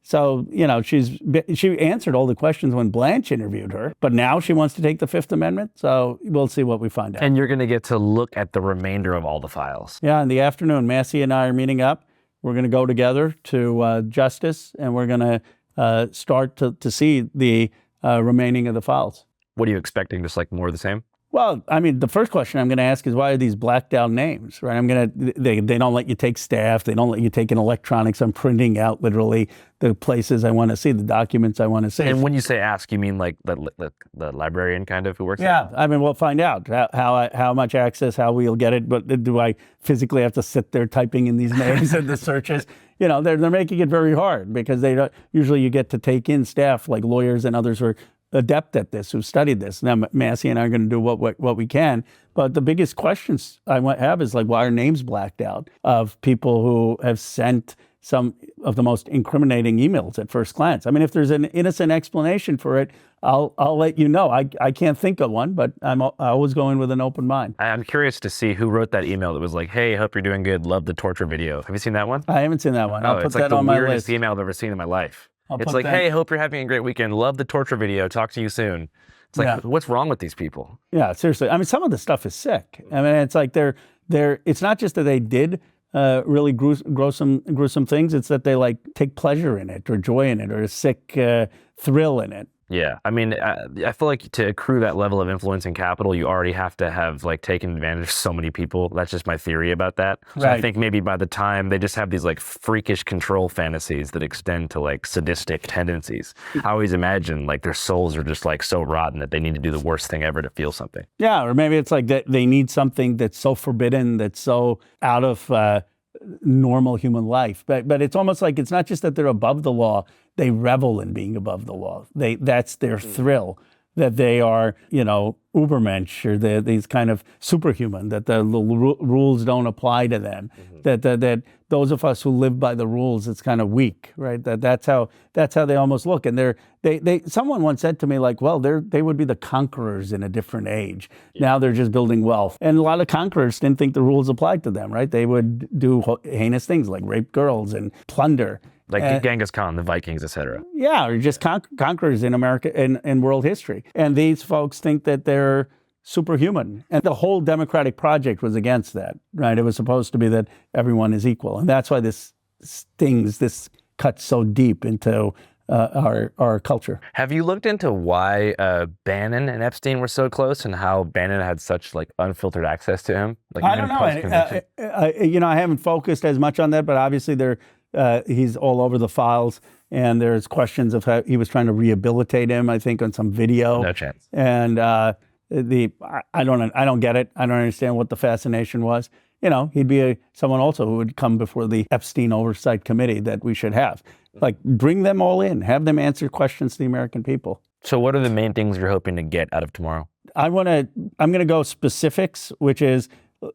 so, you know, she answered all the questions when Blanche interviewed her, but now she wants to take the Fifth Amendment. So we'll see what we find out. And you're going to get to look at the remainder of all the files. Yeah, in the afternoon, Massey and I are meeting up. We're going to go together to Justice, and we're going to start to see the remaining of the files. What are you expecting? Just like more of the same? Well, I mean, the first question I'm going to ask is why are these blacked out names, right? They don't let you take staff. They don't let you take in electronics. I'm printing out literally the places I want to see, the documents I want to see. And when you say ask, you mean like the librarian kind of who works Yeah, there? I mean, we'll find out how much access, how we'll get it. But do I physically have to sit there typing in these names and the searches? You know, they're making it very hard because they don't, usually you get to take in staff like lawyers and others who are adept at this, who studied this. Now, Massey and I are going to do what we can. But the biggest questions I have is like, why are names blacked out of people who have sent some of the most incriminating emails at first glance? I mean, if there's an innocent explanation for it, I'll let you know. I can't think of one, but I always go in with an open mind. I'm curious to see who wrote that email that was like, hey, hope you're doing good. Love the torture video. Have you seen that one? I haven't seen that one. I'll put that on my list. It's like the weirdest email I've ever seen in my life. It's like, hey, hope you're having a great weekend. Love the torture video. Talk to you soon. It's like, what's wrong with these people? Yeah, seriously. I mean, some of the stuff is sick. I mean, it's like it's not just that they did really gruesome things. It's that they like take pleasure in it or joy in it or a sick thrill in it. Yeah, I mean, I feel like to accrue that level of influence and capital, you already have to have like taken advantage of so many people. That's just my theory about that. So Right. I think maybe by the time they just have these like freakish control fantasies that extend to like sadistic tendencies. I always imagine like their souls are just like so rotten that they need to do the worst thing ever to feel something. Yeah, or maybe it's like that they need something that's so forbidden, that's so out of normal human life. But it's almost like it's not just that they're above the law. They revel in being above the law. That's their thrill, that they are, you know, Ubermensch, or these kind of superhuman, that the rules don't apply to them, that those of us who live by the rules, it's kind of weak, right? That's how they almost look. And someone once said to me, like, well, they would be the conquerors in a different age. Now they're just building wealth. And a lot of conquerors didn't think the rules applied to them, right? They would do heinous things like rape girls and plunder. Like Genghis Khan, the Vikings, etc. Yeah, or just conquerors in America, in world history. And these folks think that they're superhuman. And the whole democratic project was against that, right? It was supposed to be that everyone is equal. And that's why this cuts so deep into our culture. Have you looked into why Bannon and Epstein were so close and how Bannon had such like unfiltered access to him? Like, I don't know. I haven't focused as much on that, but obviously he's all over the files, and there's questions of how he was trying to rehabilitate him, I think, on some video. No chance. And I don't get it. I don't understand what the fascination was. You know, he'd be someone also who would come before the Epstein oversight committee that we should have. Like, bring them all in, have them answer questions to the American people. So what are the main things you're hoping to get out of tomorrow? I'm going to go specifics, which is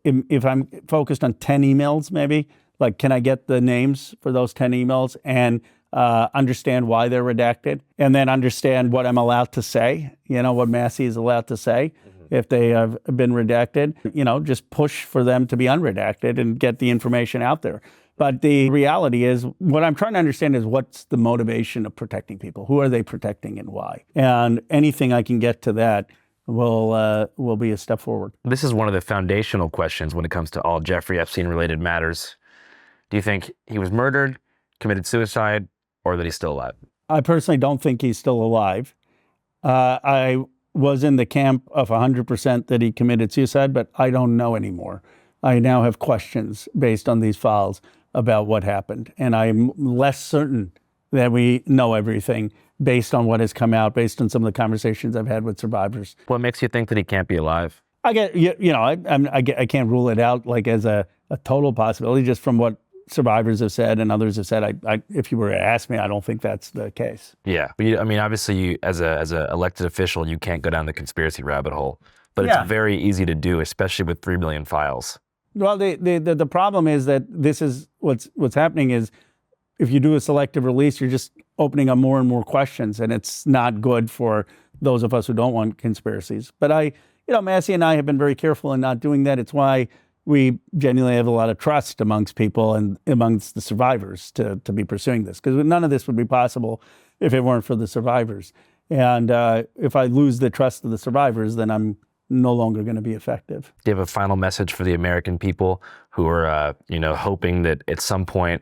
if I'm focused on 10 emails, maybe, like, can I get the names for those 10 emails and understand why they're redacted, and then understand what I'm allowed to say, you know, what Massey is allowed to say if they have been redacted, you know, just push for them to be unredacted and get the information out there. But the reality is, what I'm trying to understand is what's the motivation of protecting people? Who are they protecting and why? And anything I can get to that will be a step forward. This is one of the foundational questions when it comes to all Jeffrey Epstein-related matters. Do you think he was murdered, committed suicide, or that he's still alive? I personally don't think he's still alive. I was in the camp of 100% that he committed suicide, but I don't know anymore. I now have questions based on these files about what happened, and I'm less certain that we know everything based on what has come out, based on some of the conversations I've had with survivors. What makes you think that he can't be alive? I can't rule it out like as a total possibility, just from what survivors have said and others have said. If you were to ask me, I don't think that's the case. Yeah, but obviously, you as a elected official, you can't go down the conspiracy rabbit hole. But it's very easy to do, especially with 3 million files. Well, the problem is that this is what's happening is, if you do a selective release, you're just opening up more and more questions, and it's not good for those of us who don't want conspiracies. But Massey and I have been very careful in not doing that. It's why we genuinely have a lot of trust amongst people and amongst the survivors to be pursuing this, because none of this would be possible if it weren't for the survivors. And if I lose the trust of the survivors, then I'm no longer going to be effective. Do you have a final message for the American people who are, hoping that at some point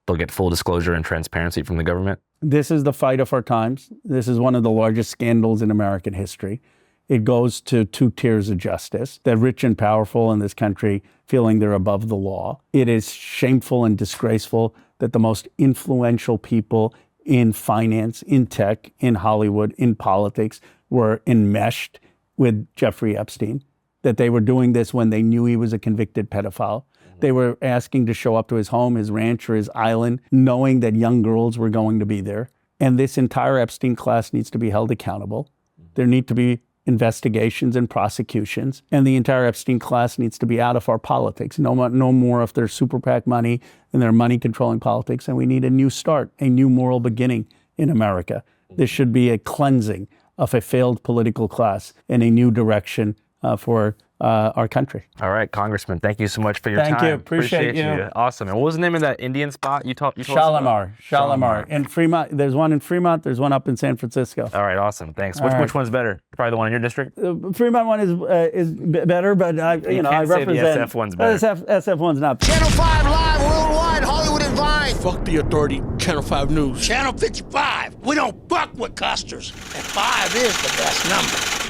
they'll get full disclosure and transparency from the government? This is the fight of our times. This is one of the largest scandals in American history. It goes to two tiers of justice, the rich and powerful in this country feeling they're above the law. It is shameful and disgraceful that the most influential people in finance, in tech, in Hollywood, in politics were enmeshed with Jeffrey Epstein, that they were doing this when they knew he was a convicted pedophile. They were asking to show up to his home, his ranch, or his island, knowing that young girls were going to be there. And this entire Epstein class needs to be held accountable. There need to be investigations and prosecutions, and the entire Epstein class needs to be out of our politics. No more of their super PAC money and their money controlling politics. And we need a new start, a new moral beginning in America. This should be a cleansing of a failed political class and a new direction for our country. All right, Congressman, thank you so much for your time. Thank you. Appreciate you. Awesome. And what was the name of that Indian spot you told us Shalimar. about? Shalimar. In Fremont, there's one in Fremont, there's one up in San Francisco. All right, awesome. Thanks. All right. Which one's better? Probably the one in your district? Fremont one is better, but I represent. Say the SF one's better. SF one's not. Channel 5 Live Worldwide, Hollywood and Vine. Fuck the authority, Channel 5 News. Channel 55. We don't fuck with custers. And 5 is the best number.